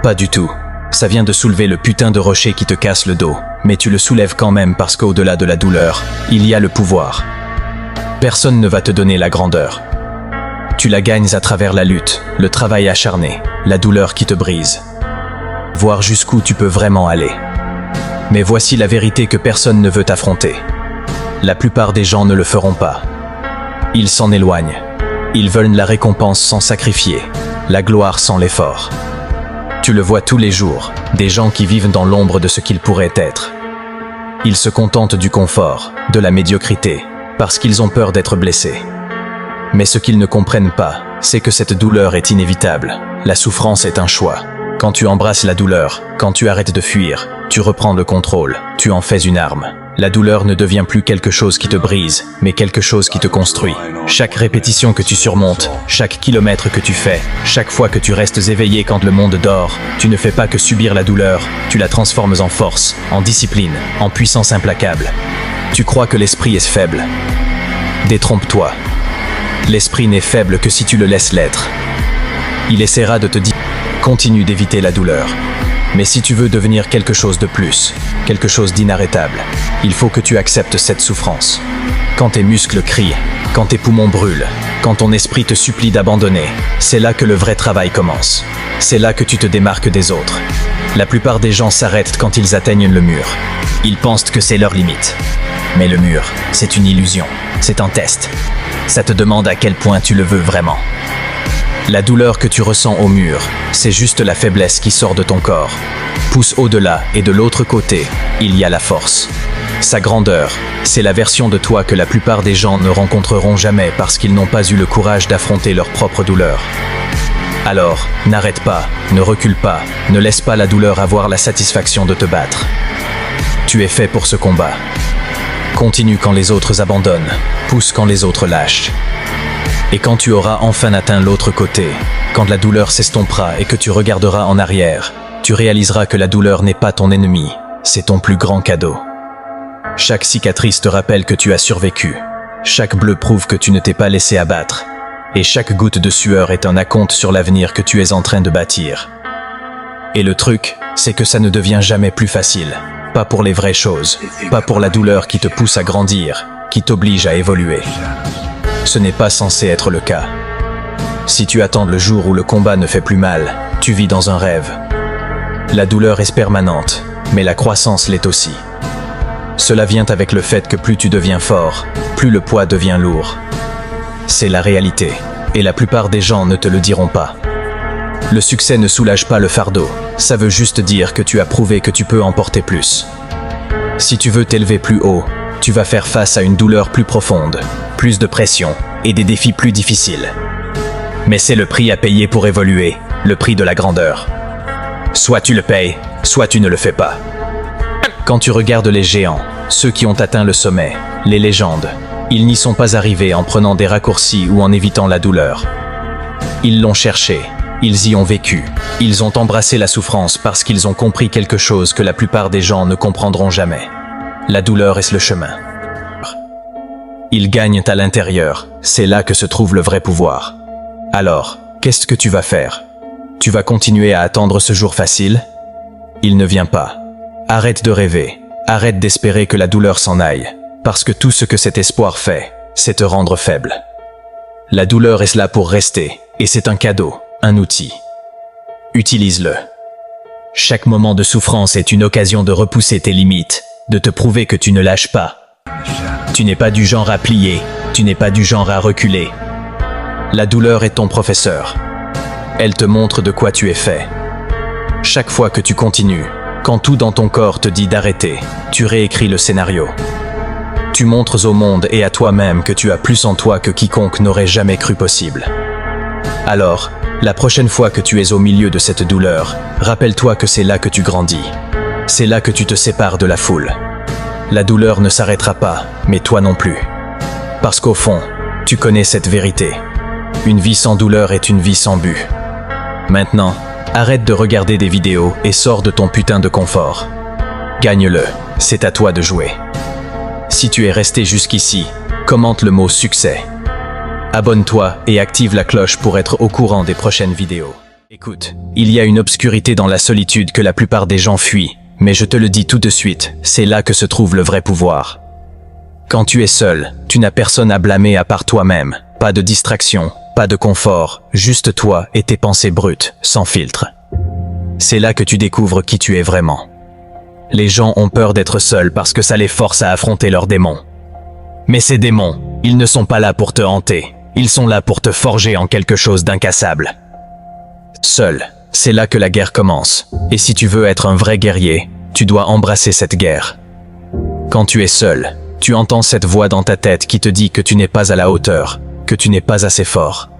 Pas du tout. Ça vient de soulever le putain de rocher qui te casse le dos. Mais tu le soulèves quand même parce qu'au-delà de la douleur, il y a le pouvoir. Personne ne va te donner la grandeur. Tu la gagnes à travers la lutte, le travail acharné, la douleur qui te brise. Voir jusqu'où tu peux vraiment aller. Mais voici la vérité que personne ne veut affronter. La plupart des gens ne le feront pas. Ils s'en éloignent. Ils veulent la récompense sans sacrifier, la gloire sans l'effort. Tu le vois tous les jours, des gens qui vivent dans l'ombre de ce qu'ils pourraient être. Ils se contentent du confort, de la médiocrité, parce qu'ils ont peur d'être blessés. Mais ce qu'ils ne comprennent pas, c'est que cette douleur est inévitable. La souffrance est un choix. Quand tu embrasses la douleur, quand tu arrêtes de fuir, tu reprends le contrôle, tu en fais une arme. La douleur ne devient plus quelque chose qui te brise, mais quelque chose qui te construit. Chaque répétition que tu surmontes, chaque kilomètre que tu fais, chaque fois que tu restes éveillé quand le monde dort, tu ne fais pas que subir la douleur, tu la transformes en force, en discipline, en puissance implacable. Tu crois que l'esprit est faible. Détrompe-toi. L'esprit n'est faible que si tu le laisses l'être. Il essaiera de te dire « Continue d'éviter la douleur ». Mais si tu veux devenir quelque chose de plus, quelque chose d'inarrêtable, il faut que tu acceptes cette souffrance. Quand tes muscles crient, quand tes poumons brûlent, quand ton esprit te supplie d'abandonner, c'est là que le vrai travail commence. C'est là que tu te démarques des autres. La plupart des gens s'arrêtent quand ils atteignent le mur. Ils pensent que c'est leur limite. Mais le mur, c'est une illusion. C'est un test. Ça te demande à quel point tu le veux vraiment. La douleur que tu ressens au mur, c'est juste la faiblesse qui sort de ton corps. Pousse au-delà et de l'autre côté, il y a la force. Sa grandeur, c'est la version de toi que la plupart des gens ne rencontreront jamais parce qu'ils n'ont pas eu le courage d'affronter leur propre douleur. Alors, n'arrête pas, ne recule pas, ne laisse pas la douleur avoir la satisfaction de te battre. Tu es fait pour ce combat. Continue quand les autres abandonnent, pousse quand les autres lâchent. Et quand tu auras enfin atteint l'autre côté, quand la douleur s'estompera et que tu regarderas en arrière, tu réaliseras que la douleur n'est pas ton ennemi, c'est ton plus grand cadeau. Chaque cicatrice te rappelle que tu as survécu, chaque bleu prouve que tu ne t'es pas laissé abattre, et chaque goutte de sueur est un acompte sur l'avenir que tu es en train de bâtir. Et le truc, c'est que ça ne devient jamais plus facile. Pas pour les vraies choses, pas pour la douleur qui te pousse à grandir, qui t'oblige à évoluer. Ce n'est pas censé être le cas. Si tu attends le jour où le combat ne fait plus mal, tu vis dans un rêve. La douleur est permanente, mais la croissance l'est aussi. Cela vient avec le fait que plus tu deviens fort, plus le poids devient lourd. C'est la réalité, et la plupart des gens ne te le diront pas. Le succès ne soulage pas le fardeau, ça veut juste dire que tu as prouvé que tu peux en porter plus. Si tu veux t'élever plus haut, tu vas faire face à une douleur plus profonde, plus de pression et des défis plus difficiles. Mais c'est le prix à payer pour évoluer, le prix de la grandeur. Soit tu le payes, soit tu ne le fais pas. Quand tu regardes les géants, ceux qui ont atteint le sommet, les légendes, ils n'y sont pas arrivés en prenant des raccourcis ou en évitant la douleur. Ils l'ont cherché, Ils y ont vécu. Ils ont embrassé la souffrance parce qu'ils ont compris quelque chose que la plupart des gens ne comprendront jamais. La douleur est le chemin. Ils gagnent à l'intérieur. C'est là que se trouve le vrai pouvoir. Alors, qu'est-ce que tu vas faire? Tu vas continuer à attendre ce jour facile? Il ne vient pas. Arrête de rêver. Arrête d'espérer que la douleur s'en aille. Parce que tout ce que cet espoir fait, c'est te rendre faible. La douleur est là pour rester, et c'est un cadeau, un outil. Utilise-le. Chaque moment de souffrance est une occasion de repousser tes limites, de te prouver que tu ne lâches pas. Tu n'es pas du genre à plier, tu n'es pas du genre à reculer. La douleur est ton professeur. Elle te montre de quoi tu es fait. Chaque fois que tu continues, quand tout dans ton corps te dit d'arrêter, tu réécris le scénario. Tu montres au monde et à toi-même que tu as plus en toi que quiconque n'aurait jamais cru possible. Alors, la prochaine fois que tu es au milieu de cette douleur, rappelle-toi que c'est là que tu grandis. C'est là que tu te sépares de la foule. La douleur ne s'arrêtera pas, mais toi non plus. Parce qu'au fond, tu connais cette vérité. Une vie sans douleur est une vie sans but. Maintenant, arrête de regarder des vidéos et sors de ton putain de confort. Gagne-le, c'est à toi de jouer. Si tu es resté jusqu'ici, commente le mot succès. Abonne-toi et active la cloche pour être au courant des prochaines vidéos. Écoute, il y a une obscurité dans la solitude que la plupart des gens fuient, mais je te le dis tout de suite, c'est là que se trouve le vrai pouvoir. Quand tu es seul, tu n'as personne à blâmer à part toi-même, pas de distraction, pas de confort, juste toi et tes pensées brutes, sans filtre. C'est là que tu découvres qui tu es vraiment. Les gens ont peur d'être seuls parce que ça les force à affronter leurs démons. Mais ces démons, ils ne sont pas là pour te hanter, ils sont là pour te forger en quelque chose d'incassable. Seul, c'est là que la guerre commence, et si tu veux être un vrai guerrier, tu dois embrasser cette guerre. Quand tu es seul, tu entends cette voix dans ta tête qui te dit que tu n'es pas à la hauteur, que tu n'es pas assez fort.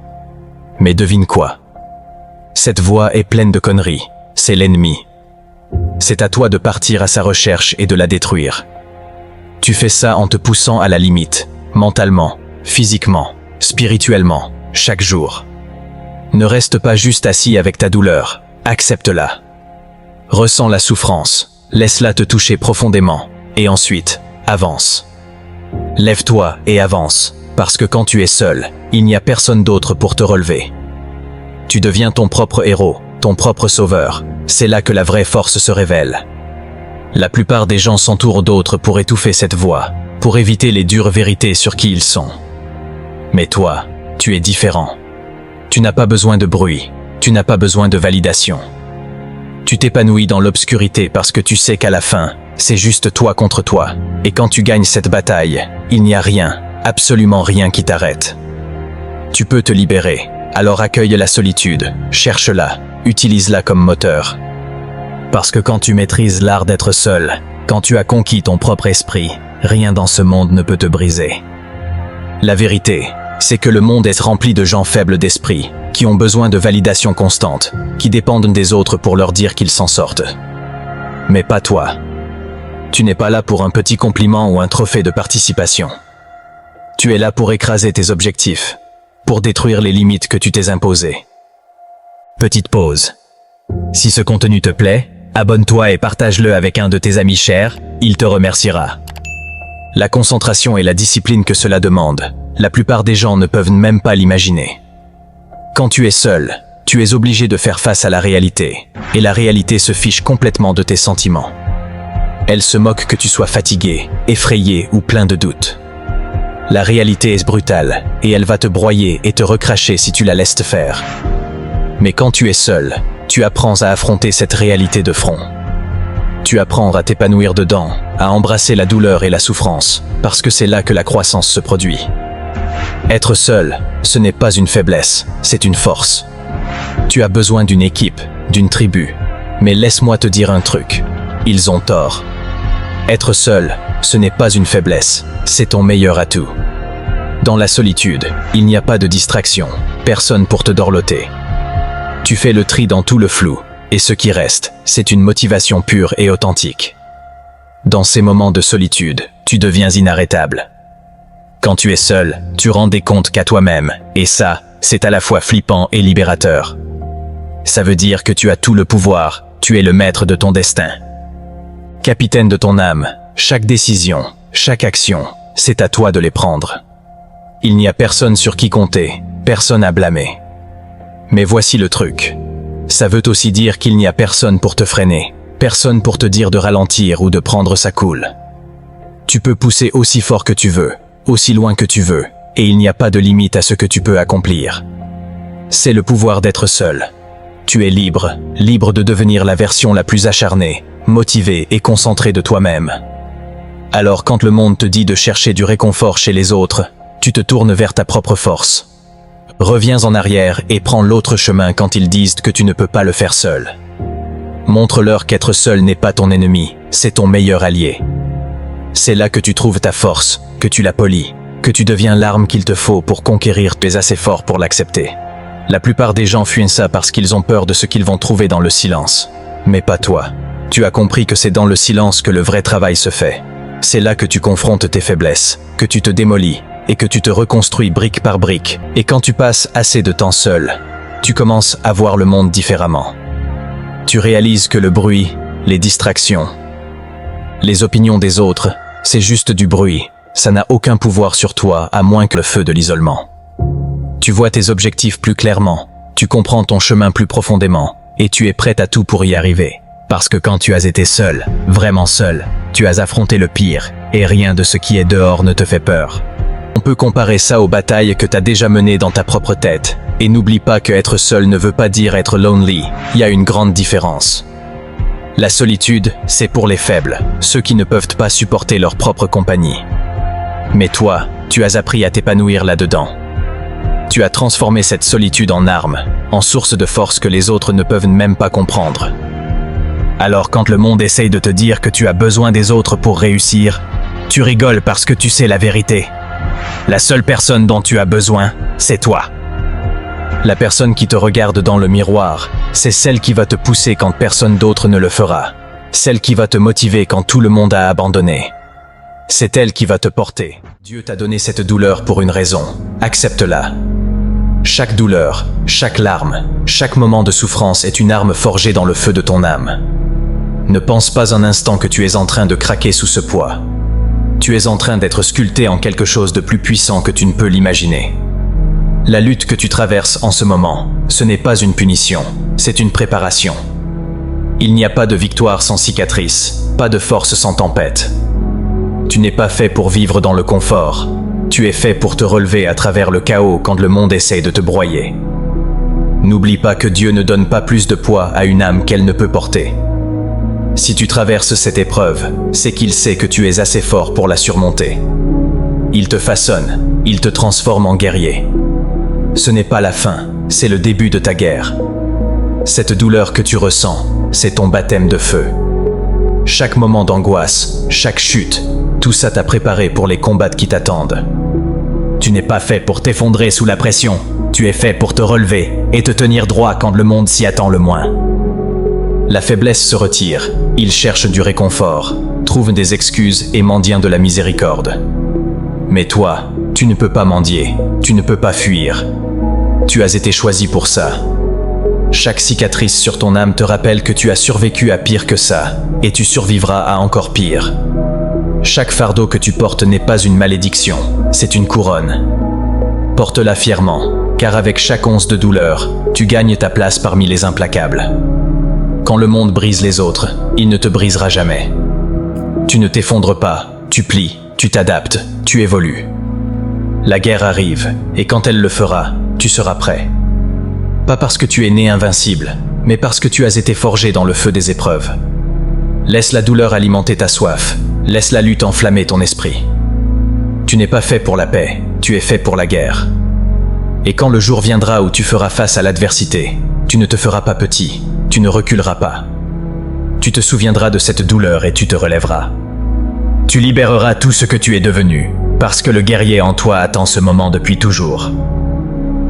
Mais devine quoi? Cette voix est pleine de conneries, c'est l'ennemi. C'est à toi de partir à sa recherche et de la détruire. Tu fais ça en te poussant à la limite, mentalement, physiquement, spirituellement, chaque jour. Ne reste pas juste assis avec ta douleur, accepte-la. Ressens la souffrance, laisse-la te toucher profondément, et ensuite, avance. Lève-toi et avance, parce que quand tu es seul, il n'y a personne d'autre pour te relever. Tu deviens ton propre héros, ton propre sauveur, c'est là que la vraie force se révèle. La plupart des gens s'entourent d'autres pour étouffer cette voix, pour éviter les dures vérités sur qui ils sont. Mais toi, tu es différent. Tu n'as pas besoin de bruit, tu n'as pas besoin de validation. Tu t'épanouis dans l'obscurité parce que tu sais qu'à la fin, c'est juste toi contre toi, et quand tu gagnes cette bataille, il n'y a rien, absolument rien qui t'arrête. Tu peux te libérer, alors accueille la solitude, cherche-la, utilise-la comme moteur. Parce que quand tu maîtrises l'art d'être seul, quand tu as conquis ton propre esprit, rien dans ce monde ne peut te briser. La vérité, c'est que le monde est rempli de gens faibles d'esprit, qui ont besoin de validation constante, qui dépendent des autres pour leur dire qu'ils s'en sortent. Mais pas toi. Tu n'es pas là pour un petit compliment ou un trophée de participation. Tu es là pour écraser tes objectifs, pour détruire les limites que tu t'es imposées. Petite pause. Si ce contenu te plaît, abonne-toi et partage-le avec un de tes amis chers, il te remerciera. La concentration et la discipline que cela demande, la plupart des gens ne peuvent même pas l'imaginer. Quand tu es seul, tu es obligé de faire face à la réalité, et la réalité se fiche complètement de tes sentiments. Elle se moque que tu sois fatigué, effrayé ou plein de doutes. La réalité est brutale, et elle va te broyer et te recracher si tu la laisses te faire. Mais quand tu es seul, tu apprends à affronter cette réalité de front. Tu apprends à t'épanouir dedans, à embrasser la douleur et la souffrance, parce que c'est là que la croissance se produit. Être seul, ce n'est pas une faiblesse, c'est une force. Tu as besoin d'une équipe, d'une tribu. Mais laisse-moi te dire un truc, ils ont tort. Être seul, ce n'est pas une faiblesse, c'est ton meilleur atout. Dans la solitude, il n'y a pas de distraction, personne pour te dorloter. Tu fais le tri dans tout le flou, et ce qui reste, c'est une motivation pure et authentique. Dans ces moments de solitude, tu deviens inarrêtable. Quand tu es seul, tu rends des comptes qu'à toi-même, et ça, c'est à la fois flippant et libérateur. Ça veut dire que tu as tout le pouvoir, tu es le maître de ton destin. Capitaine de ton âme, chaque décision, chaque action, c'est à toi de les prendre. Il n'y a personne sur qui compter, personne à blâmer. Mais voici le truc. Ça veut aussi dire qu'il n'y a personne pour te freiner, personne pour te dire de ralentir ou de prendre sa cool. Tu peux pousser aussi fort que tu veux, aussi loin que tu veux, et il n'y a pas de limite à ce que tu peux accomplir. C'est le pouvoir d'être seul. Tu es libre, libre de devenir la version la plus acharnée, motivée et concentrée de toi-même. Alors quand le monde te dit de chercher du réconfort chez les autres, tu te tournes vers ta propre force. Reviens en arrière et prends l'autre chemin quand ils disent que tu ne peux pas le faire seul. Montre-leur qu'être seul n'est pas ton ennemi, c'est ton meilleur allié. C'est là que tu trouves ta force, que tu la polis, que tu deviens l'arme qu'il te faut pour conquérir. Tu es assez fort pour l'accepter. La plupart des gens fuient ça parce qu'ils ont peur de ce qu'ils vont trouver dans le silence. Mais pas toi. Tu as compris que c'est dans le silence que le vrai travail se fait. C'est là que tu confrontes tes faiblesses, que tu te démolis, et que tu te reconstruis brique par brique. Et quand tu passes assez de temps seul, tu commences à voir le monde différemment. Tu réalises que le bruit, les distractions, les opinions des autres, c'est juste du bruit. Ça n'a aucun pouvoir sur toi à moins que le feu de l'isolement. Tu vois tes objectifs plus clairement, tu comprends ton chemin plus profondément, et tu es prêt à tout pour y arriver. Parce que quand tu as été seul, vraiment seul, tu as affronté le pire, et rien de ce qui est dehors ne te fait peur. On peut comparer ça aux batailles que tu as déjà menées dans ta propre tête. Et n'oublie pas que être seul ne veut pas dire être lonely, il y a une grande différence. La solitude, c'est pour les faibles, ceux qui ne peuvent pas supporter leur propre compagnie. Mais toi, tu as appris à t'épanouir là-dedans. Tu as transformé cette solitude en arme, en source de force que les autres ne peuvent même pas comprendre. Alors quand le monde essaye de te dire que tu as besoin des autres pour réussir, tu rigoles parce que tu sais la vérité. La seule personne dont tu as besoin, c'est toi. La personne qui te regarde dans le miroir, c'est celle qui va te pousser quand personne d'autre ne le fera. Celle qui va te motiver quand tout le monde a abandonné. C'est elle qui va te porter. Dieu t'a donné cette douleur pour une raison. Accepte-la. Chaque douleur, chaque larme, chaque moment de souffrance est une arme forgée dans le feu de ton âme. Ne pense pas un instant que tu es en train de craquer sous ce poids. Tu es en train d'être sculpté en quelque chose de plus puissant que tu ne peux l'imaginer. La lutte que tu traverses en ce moment, ce n'est pas une punition, c'est une préparation. Il n'y a pas de victoire sans cicatrice, pas de force sans tempête. Tu n'es pas fait pour vivre dans le confort. Tu es fait pour te relever à travers le chaos quand le monde essaie de te broyer. N'oublie pas que Dieu ne donne pas plus de poids à une âme qu'elle ne peut porter. Si tu traverses cette épreuve, c'est qu'il sait que tu es assez fort pour la surmonter. Il te façonne, il te transforme en guerrier. Ce n'est pas la fin, c'est le début de ta guerre. Cette douleur que tu ressens, c'est ton baptême de feu. Chaque moment d'angoisse, chaque chute, tout ça t'a préparé pour les combats qui t'attendent. Tu n'es pas fait pour t'effondrer sous la pression, tu es fait pour te relever et te tenir droit quand le monde s'y attend le moins. La faiblesse se retire, il cherche du réconfort, trouve des excuses et mendie de la miséricorde. Mais toi, tu ne peux pas mendier, tu ne peux pas fuir. Tu as été choisi pour ça. Chaque cicatrice sur ton âme te rappelle que tu as survécu à pire que ça, et tu survivras à encore pire. Chaque fardeau que tu portes n'est pas une malédiction, c'est une couronne. Porte-la fièrement, car avec chaque once de douleur, tu gagnes ta place parmi les implacables. Quand le monde brise les autres, il ne te brisera jamais. Tu ne t'effondres pas, tu plies, tu t'adaptes, tu évolues. La guerre arrive, et quand elle le fera, tu seras prêt. Pas parce que tu es né invincible, mais parce que tu as été forgé dans le feu des épreuves. Laisse la douleur alimenter ta soif, laisse la lutte enflammer ton esprit. Tu n'es pas fait pour la paix, tu es fait pour la guerre. Et quand le jour viendra où tu feras face à l'adversité, tu ne te feras pas petit, tu ne reculeras pas. Tu te souviendras de cette douleur et tu te relèveras. Tu libéreras tout ce que tu es devenu, parce que le guerrier en toi attend ce moment depuis toujours.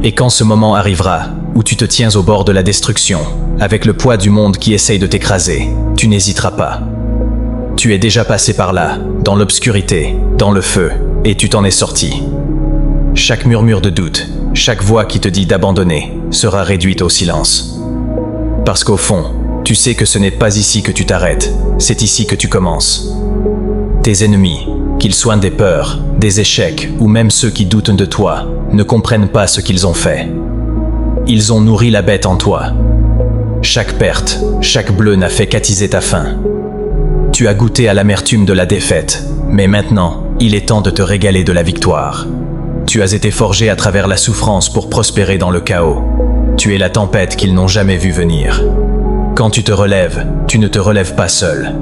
Et quand ce moment arrivera, où tu te tiens au bord de la destruction, avec le poids du monde qui essaye de t'écraser, tu n'hésiteras pas. Tu es déjà passé par là, dans l'obscurité, dans le feu, et tu t'en es sorti. Chaque murmure de doute, chaque voix qui te dit d'abandonner, sera réduite au silence. Parce qu'au fond, tu sais que ce n'est pas ici que tu t'arrêtes, c'est ici que tu commences. Tes ennemis, qu'ils soient des peurs, des échecs ou même ceux qui doutent de toi, ne comprennent pas ce qu'ils ont fait. Ils ont nourri la bête en toi. Chaque perte, chaque bleu n'a fait qu'attiser ta faim. Tu as goûté à l'amertume de la défaite, mais maintenant, il est temps de te régaler de la victoire. Tu as été forgé à travers la souffrance pour prospérer dans le chaos. Tu es la tempête qu'ils n'ont jamais vue venir. Quand tu te relèves, tu ne te relèves pas seul.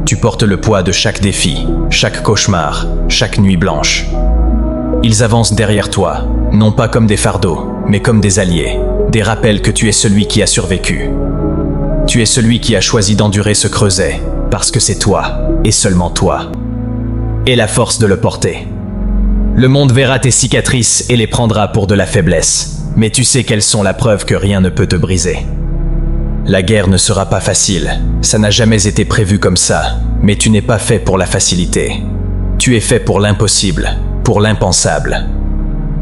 Tu portes le poids de chaque défi, chaque cauchemar, chaque nuit blanche. Ils avancent derrière toi, non pas comme des fardeaux, mais comme des alliés, des rappels que tu es celui qui a survécu. Tu es celui qui a choisi d'endurer ce creuset, parce que c'est toi, et seulement toi. Et la force de le porter. Le monde verra tes cicatrices et les prendra pour de la faiblesse, mais tu sais qu'elles sont la preuve que rien ne peut te briser. La guerre ne sera pas facile, ça n'a jamais été prévu comme ça, mais tu n'es pas fait pour la facilité. Tu es fait pour l'impossible, pour l'impensable.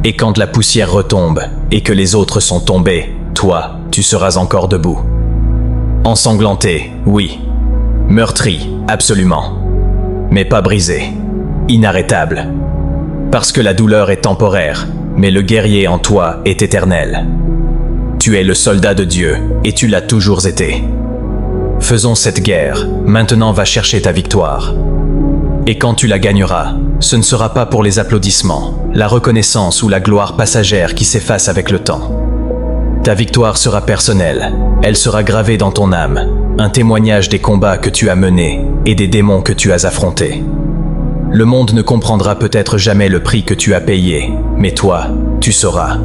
Et quand la poussière retombe et que les autres sont tombés, toi, tu seras encore debout. Ensanglanté, oui. Meurtri, absolument. Mais pas brisé. Inarrêtable. Parce que la douleur est temporaire, mais le guerrier en toi est éternel. Tu es le soldat de Dieu, et tu l'as toujours été. Faisons cette guerre, maintenant va chercher ta victoire. Et quand tu la gagneras, ce ne sera pas pour les applaudissements, la reconnaissance ou la gloire passagère qui s'efface avec le temps. Ta victoire sera personnelle, elle sera gravée dans ton âme, un témoignage des combats que tu as menés et des démons que tu as affrontés. Le monde ne comprendra peut-être jamais le prix que tu as payé, mais toi, tu sauras.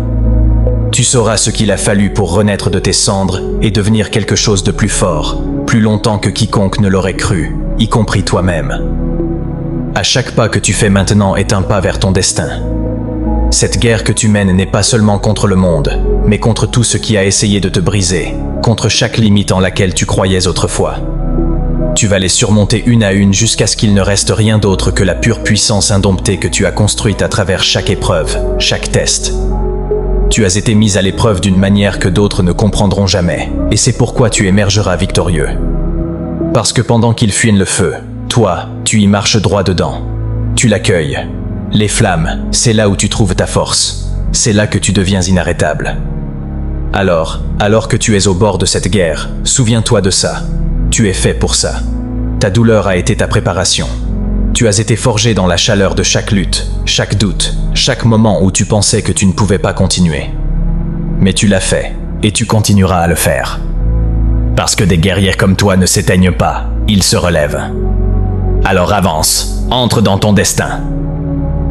Tu sauras ce qu'il a fallu pour renaître de tes cendres et devenir quelque chose de plus fort, plus longtemps que quiconque ne l'aurait cru, y compris toi-même. À chaque pas que tu fais maintenant est un pas vers ton destin. Cette guerre que tu mènes n'est pas seulement contre le monde, mais contre tout ce qui a essayé de te briser, contre chaque limite en laquelle tu croyais autrefois. Tu vas les surmonter une à une jusqu'à ce qu'il ne reste rien d'autre que la pure puissance indomptée que tu as construite à travers chaque épreuve, chaque test. Tu as été mis à l'épreuve d'une manière que d'autres ne comprendront jamais, et c'est pourquoi tu émergeras victorieux. Parce que pendant qu'ils fuient le feu, toi, tu y marches droit dedans. Tu l'accueilles. Les flammes, c'est là où tu trouves ta force. C'est là que tu deviens inarrêtable. Alors que tu es au bord de cette guerre, souviens-toi de ça. Tu es fait pour ça. Ta douleur a été ta préparation. Tu as été forgé dans la chaleur de chaque lutte, chaque doute, chaque moment où tu pensais que tu ne pouvais pas continuer. Mais tu l'as fait, et tu continueras à le faire. Parce que des guerriers comme toi ne s'éteignent pas, ils se relèvent. Alors avance, entre dans ton destin.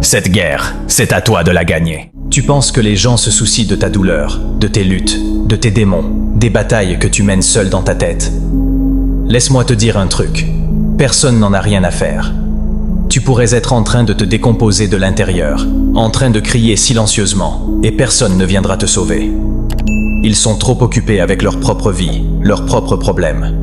Cette guerre, c'est à toi de la gagner. Tu penses que les gens se soucient de ta douleur, de tes luttes, de tes démons, des batailles que tu mènes seul dans ta tête. Laisse-moi te dire un truc, personne n'en a rien à faire. Tu pourrais être en train de te décomposer de l'intérieur, en train de crier silencieusement, et personne ne viendra te sauver. Ils sont trop occupés avec leur propre vie, leurs propres problèmes.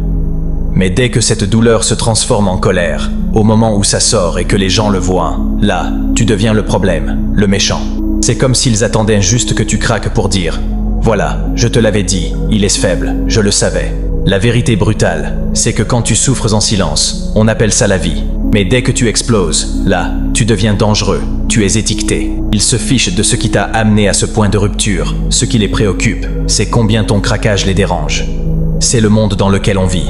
Mais dès que cette douleur se transforme en colère, au moment où ça sort et que les gens le voient, là, tu deviens le problème, le méchant. C'est comme s'ils attendaient juste que tu craques pour dire « Voilà, je te l'avais dit, il est faible, je le savais ». La vérité brutale, c'est que quand tu souffres en silence, on appelle ça la vie. Mais dès que tu exploses, là, tu deviens dangereux, tu es étiqueté. Ils se fichent de ce qui t'a amené à ce point de rupture. Ce qui les préoccupe, c'est combien ton craquage les dérange. C'est le monde dans lequel on vit.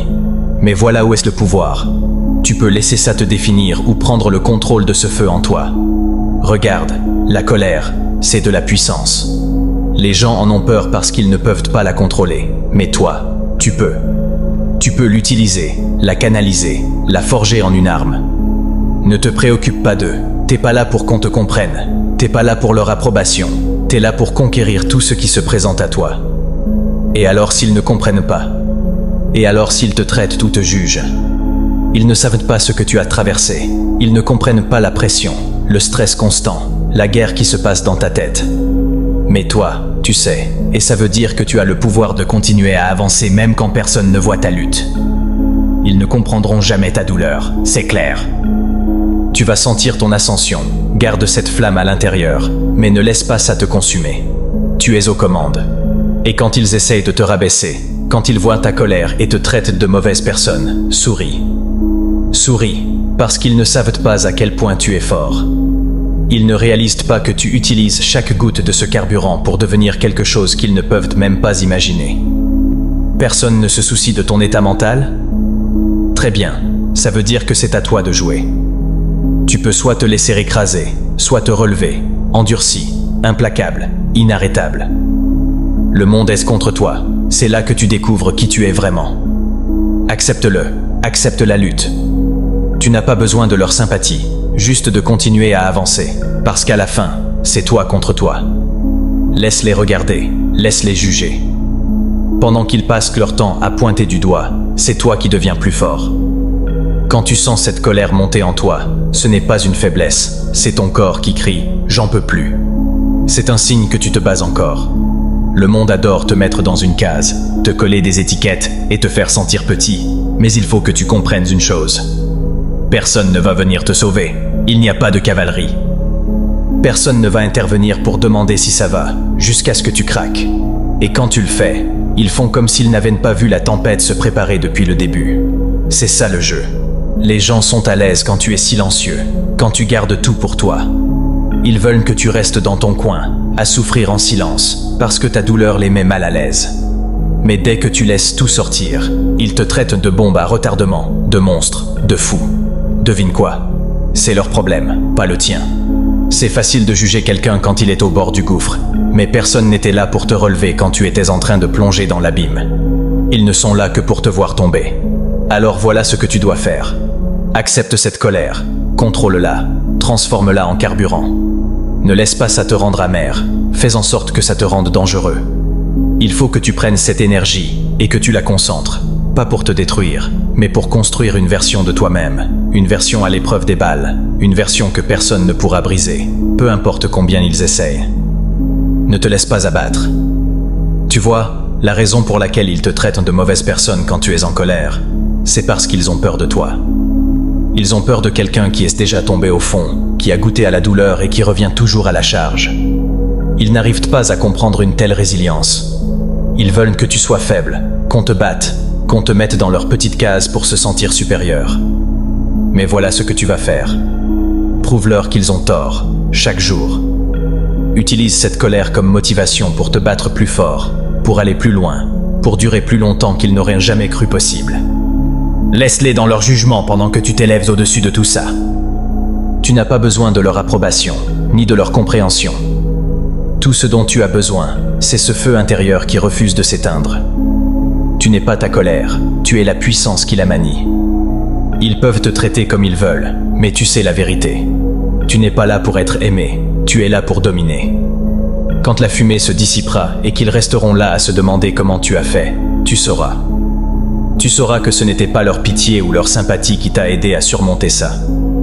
Mais voilà où est le pouvoir. Tu peux laisser ça te définir ou prendre le contrôle de ce feu en toi. Regarde, la colère, c'est de la puissance. Les gens en ont peur parce qu'ils ne peuvent pas la contrôler. Mais toi, tu peux. Tu peux l'utiliser, la canaliser, la forger en une arme. Ne te préoccupe pas d'eux. T'es pas là pour qu'on te comprenne. T'es pas là pour leur approbation. T'es là pour conquérir tout ce qui se présente à toi. Et alors s'ils ne comprennent pas? Et alors s'ils te traitent ou te jugent? Ils ne savent pas ce que tu as traversé. Ils ne comprennent pas la pression, le stress constant, la guerre qui se passe dans ta tête. Mais toi, tu sais, et ça veut dire que tu as le pouvoir de continuer à avancer même quand personne ne voit ta lutte. Ils ne comprendront jamais ta douleur, c'est clair. Tu vas sentir ton ascension, garde cette flamme à l'intérieur, mais ne laisse pas ça te consumer. Tu es aux commandes. Et quand ils essayent de te rabaisser, Quand ils voient ta colère et te traitent de mauvaise personne, souris. Souris, parce qu'ils ne savent pas à quel point tu es fort. Ils ne réalisent pas que tu utilises chaque goutte de ce carburant pour devenir quelque chose qu'ils ne peuvent même pas imaginer. Personne ne se soucie de ton état mental? Très bien, ça veut dire que c'est à toi de jouer. Tu peux soit te laisser écraser, soit te relever, endurci, implacable, inarrêtable. Le monde est contre toi, c'est là que tu découvres qui tu es vraiment. Accepte-le, accepte la lutte. Tu n'as pas besoin de leur sympathie, juste de continuer à avancer, parce qu'à la fin, c'est toi contre toi. Laisse-les regarder, laisse-les juger. Pendant qu'ils passent leur temps à pointer du doigt, c'est toi qui deviens plus fort. Quand tu sens cette colère monter en toi, ce n'est pas une faiblesse, c'est ton corps qui crie « j'en peux plus ». C'est un signe que tu te bats encore. Le monde adore te mettre dans une case, te coller des étiquettes et te faire sentir petit, mais il faut que tu comprennes une chose. Personne ne va venir te sauver, il n'y a pas de cavalerie. Personne ne va intervenir pour demander si ça va, jusqu'à ce que tu craques. Et quand tu le fais, ils font comme s'ils n'avaient pas vu la tempête se préparer depuis le début. C'est ça le jeu. Les gens sont à l'aise quand tu es silencieux, quand tu gardes tout pour toi. Ils veulent que tu restes dans ton coin, à souffrir en silence, parce que ta douleur les met mal à l'aise. Mais dès que tu laisses tout sortir, ils te traitent de bombe à retardement, de monstre, de fou. Devine quoi? C'est leur problème, pas le tien. C'est facile de juger quelqu'un quand il est au bord du gouffre, mais personne n'était là pour te relever quand tu étais en train de plonger dans l'abîme. Ils ne sont là que pour te voir tomber. Alors voilà ce que tu dois faire. Accepte cette colère, contrôle-la, transforme-la en carburant. Ne laisse pas ça te rendre amer, fais en sorte que ça te rende dangereux. Il faut que tu prennes cette énergie et que tu la concentres, pas pour te détruire, mais pour construire une version de toi-même, une version à l'épreuve des balles, une version que personne ne pourra briser, peu importe combien ils essayent. Ne te laisse pas abattre. Tu vois, la raison pour laquelle ils te traitent de mauvaise personne quand tu es en colère, c'est parce qu'ils ont peur de toi. Ils ont peur de quelqu'un qui est déjà tombé au fond, qui a goûté à la douleur et qui revient toujours à la charge. Ils n'arrivent pas à comprendre une telle résilience. Ils veulent que tu sois faible, qu'on te batte, qu'on te mette dans leur petite case pour se sentir supérieur. Mais voilà ce que tu vas faire. Prouve-leur qu'ils ont tort, chaque jour. Utilise cette colère comme motivation pour te battre plus fort, pour aller plus loin, pour durer plus longtemps qu'ils n'auraient jamais cru possible. Laisse-les dans leur jugement pendant que tu t'élèves au-dessus de tout ça. Tu n'as pas besoin de leur approbation, ni de leur compréhension. Tout ce dont tu as besoin, c'est ce feu intérieur qui refuse de s'éteindre. Tu n'es pas ta colère, tu es la puissance qui la manie. Ils peuvent te traiter comme ils veulent, mais tu sais la vérité. Tu n'es pas là pour être aimé, tu es là pour dominer. Quand la fumée se dissipera et qu'ils resteront là à se demander comment tu as fait, tu sauras. Tu sauras que ce n'était pas leur pitié ou leur sympathie qui t'a aidé à surmonter ça.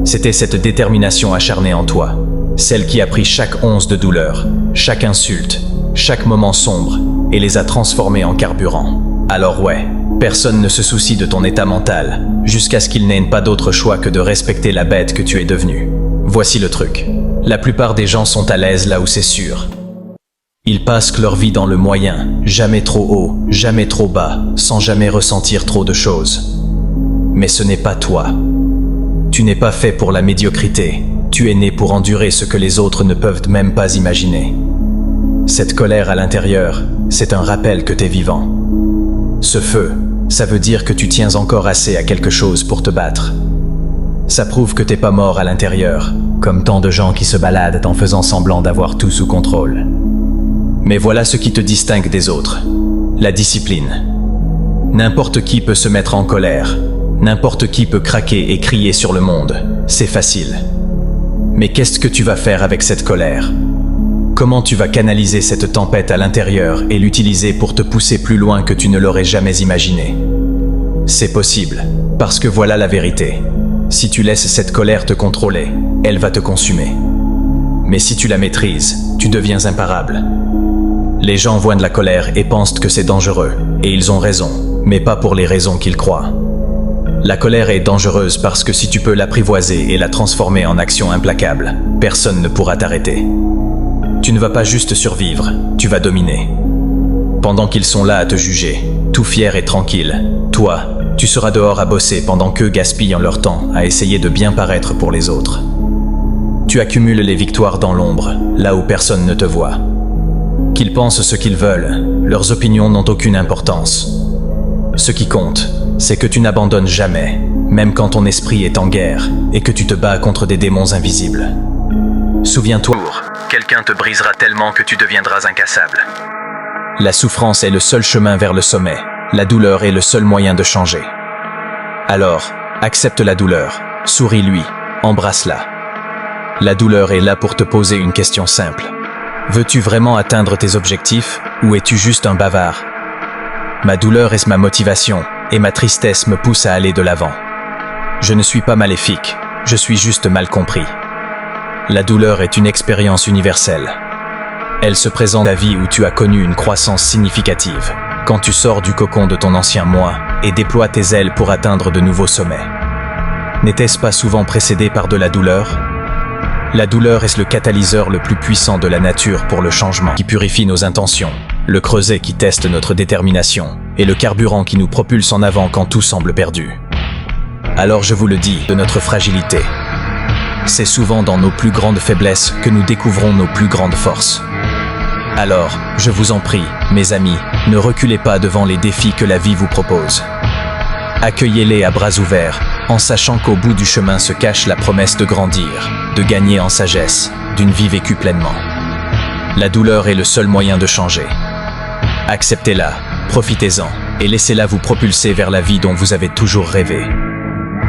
C'était cette détermination acharnée en toi, celle qui a pris chaque once de douleur, chaque insulte, chaque moment sombre et les a transformés en carburant. Alors ouais, personne ne se soucie de ton état mental, jusqu'à ce qu'ils n'aient pas d'autre choix que de respecter la bête que tu es devenue. Voici le truc. La plupart des gens sont à l'aise là où c'est sûr. Ils passent leur vie dans le moyen, jamais trop haut, jamais trop bas, sans jamais ressentir trop de choses. Mais ce n'est pas toi. Tu n'es pas fait pour la médiocrité, tu es né pour endurer ce que les autres ne peuvent même pas imaginer. Cette colère à l'intérieur, c'est un rappel que t'es vivant. Ce feu, ça veut dire que tu tiens encore assez à quelque chose pour te battre. Ça prouve que t'es pas mort à l'intérieur, comme tant de gens qui se baladent en faisant semblant d'avoir tout sous contrôle. Mais voilà ce qui te distingue des autres, la discipline. N'importe qui peut se mettre en colère, n'importe qui peut craquer et crier sur le monde, c'est facile. Mais qu'est-ce que tu vas faire avec cette colère? Comment tu vas canaliser cette tempête à l'intérieur et l'utiliser pour te pousser plus loin que tu ne l'aurais jamais imaginé? C'est possible, parce que voilà la vérité. Si tu laisses cette colère te contrôler, elle va te consumer. Mais si tu la maîtrises, tu deviens imparable. Les gens voient de la colère et pensent que c'est dangereux, et ils ont raison, mais pas pour les raisons qu'ils croient. La colère est dangereuse parce que si tu peux l'apprivoiser et la transformer en action implacable, personne ne pourra t'arrêter. Tu ne vas pas juste survivre, tu vas dominer. Pendant qu'ils sont là à te juger, tout fiers et tranquilles. Toi, tu seras dehors à bosser pendant qu'eux gaspillent leur temps à essayer de bien paraître pour les autres. Tu accumules les victoires dans l'ombre, là où personne ne te voit. Qu'ils pensent ce qu'ils veulent, leurs opinions n'ont aucune importance. Ce qui compte, c'est que tu n'abandonnes jamais, même quand ton esprit est en guerre et que tu te bats contre des démons invisibles. Souviens-toi, quelqu'un te brisera tellement que tu deviendras incassable. La souffrance est le seul chemin vers le sommet. La douleur est le seul moyen de changer. Alors, accepte la douleur, souris-lui, embrasse-la. La douleur est là pour te poser une question simple. Veux-tu vraiment atteindre tes objectifs ou es-tu juste un bavard? Ma douleur est ma motivation et ma tristesse me pousse à aller de l'avant. Je ne suis pas maléfique, je suis juste mal compris. La douleur est une expérience universelle. Elle se présente dans ta vie où tu as connu une croissance significative, quand tu sors du cocon de ton ancien moi et déploies tes ailes pour atteindre de nouveaux sommets. N'était-ce pas souvent précédé par de la douleur? La douleur est le catalyseur le plus puissant de la nature pour le changement, qui purifie nos intentions, le creuset qui teste notre détermination, et le carburant qui nous propulse en avant quand tout semble perdu. Alors je vous le dis, de notre fragilité. C'est souvent dans nos plus grandes faiblesses que nous découvrons nos plus grandes forces. Alors, je vous en prie, mes amis, ne reculez pas devant les défis que la vie vous propose. Accueillez-les à bras ouverts, en sachant qu'au bout du chemin se cache la promesse de grandir, de gagner en sagesse, d'une vie vécue pleinement. La douleur est le seul moyen de changer. Acceptez-la, profitez-en, et laissez-la vous propulser vers la vie dont vous avez toujours rêvé.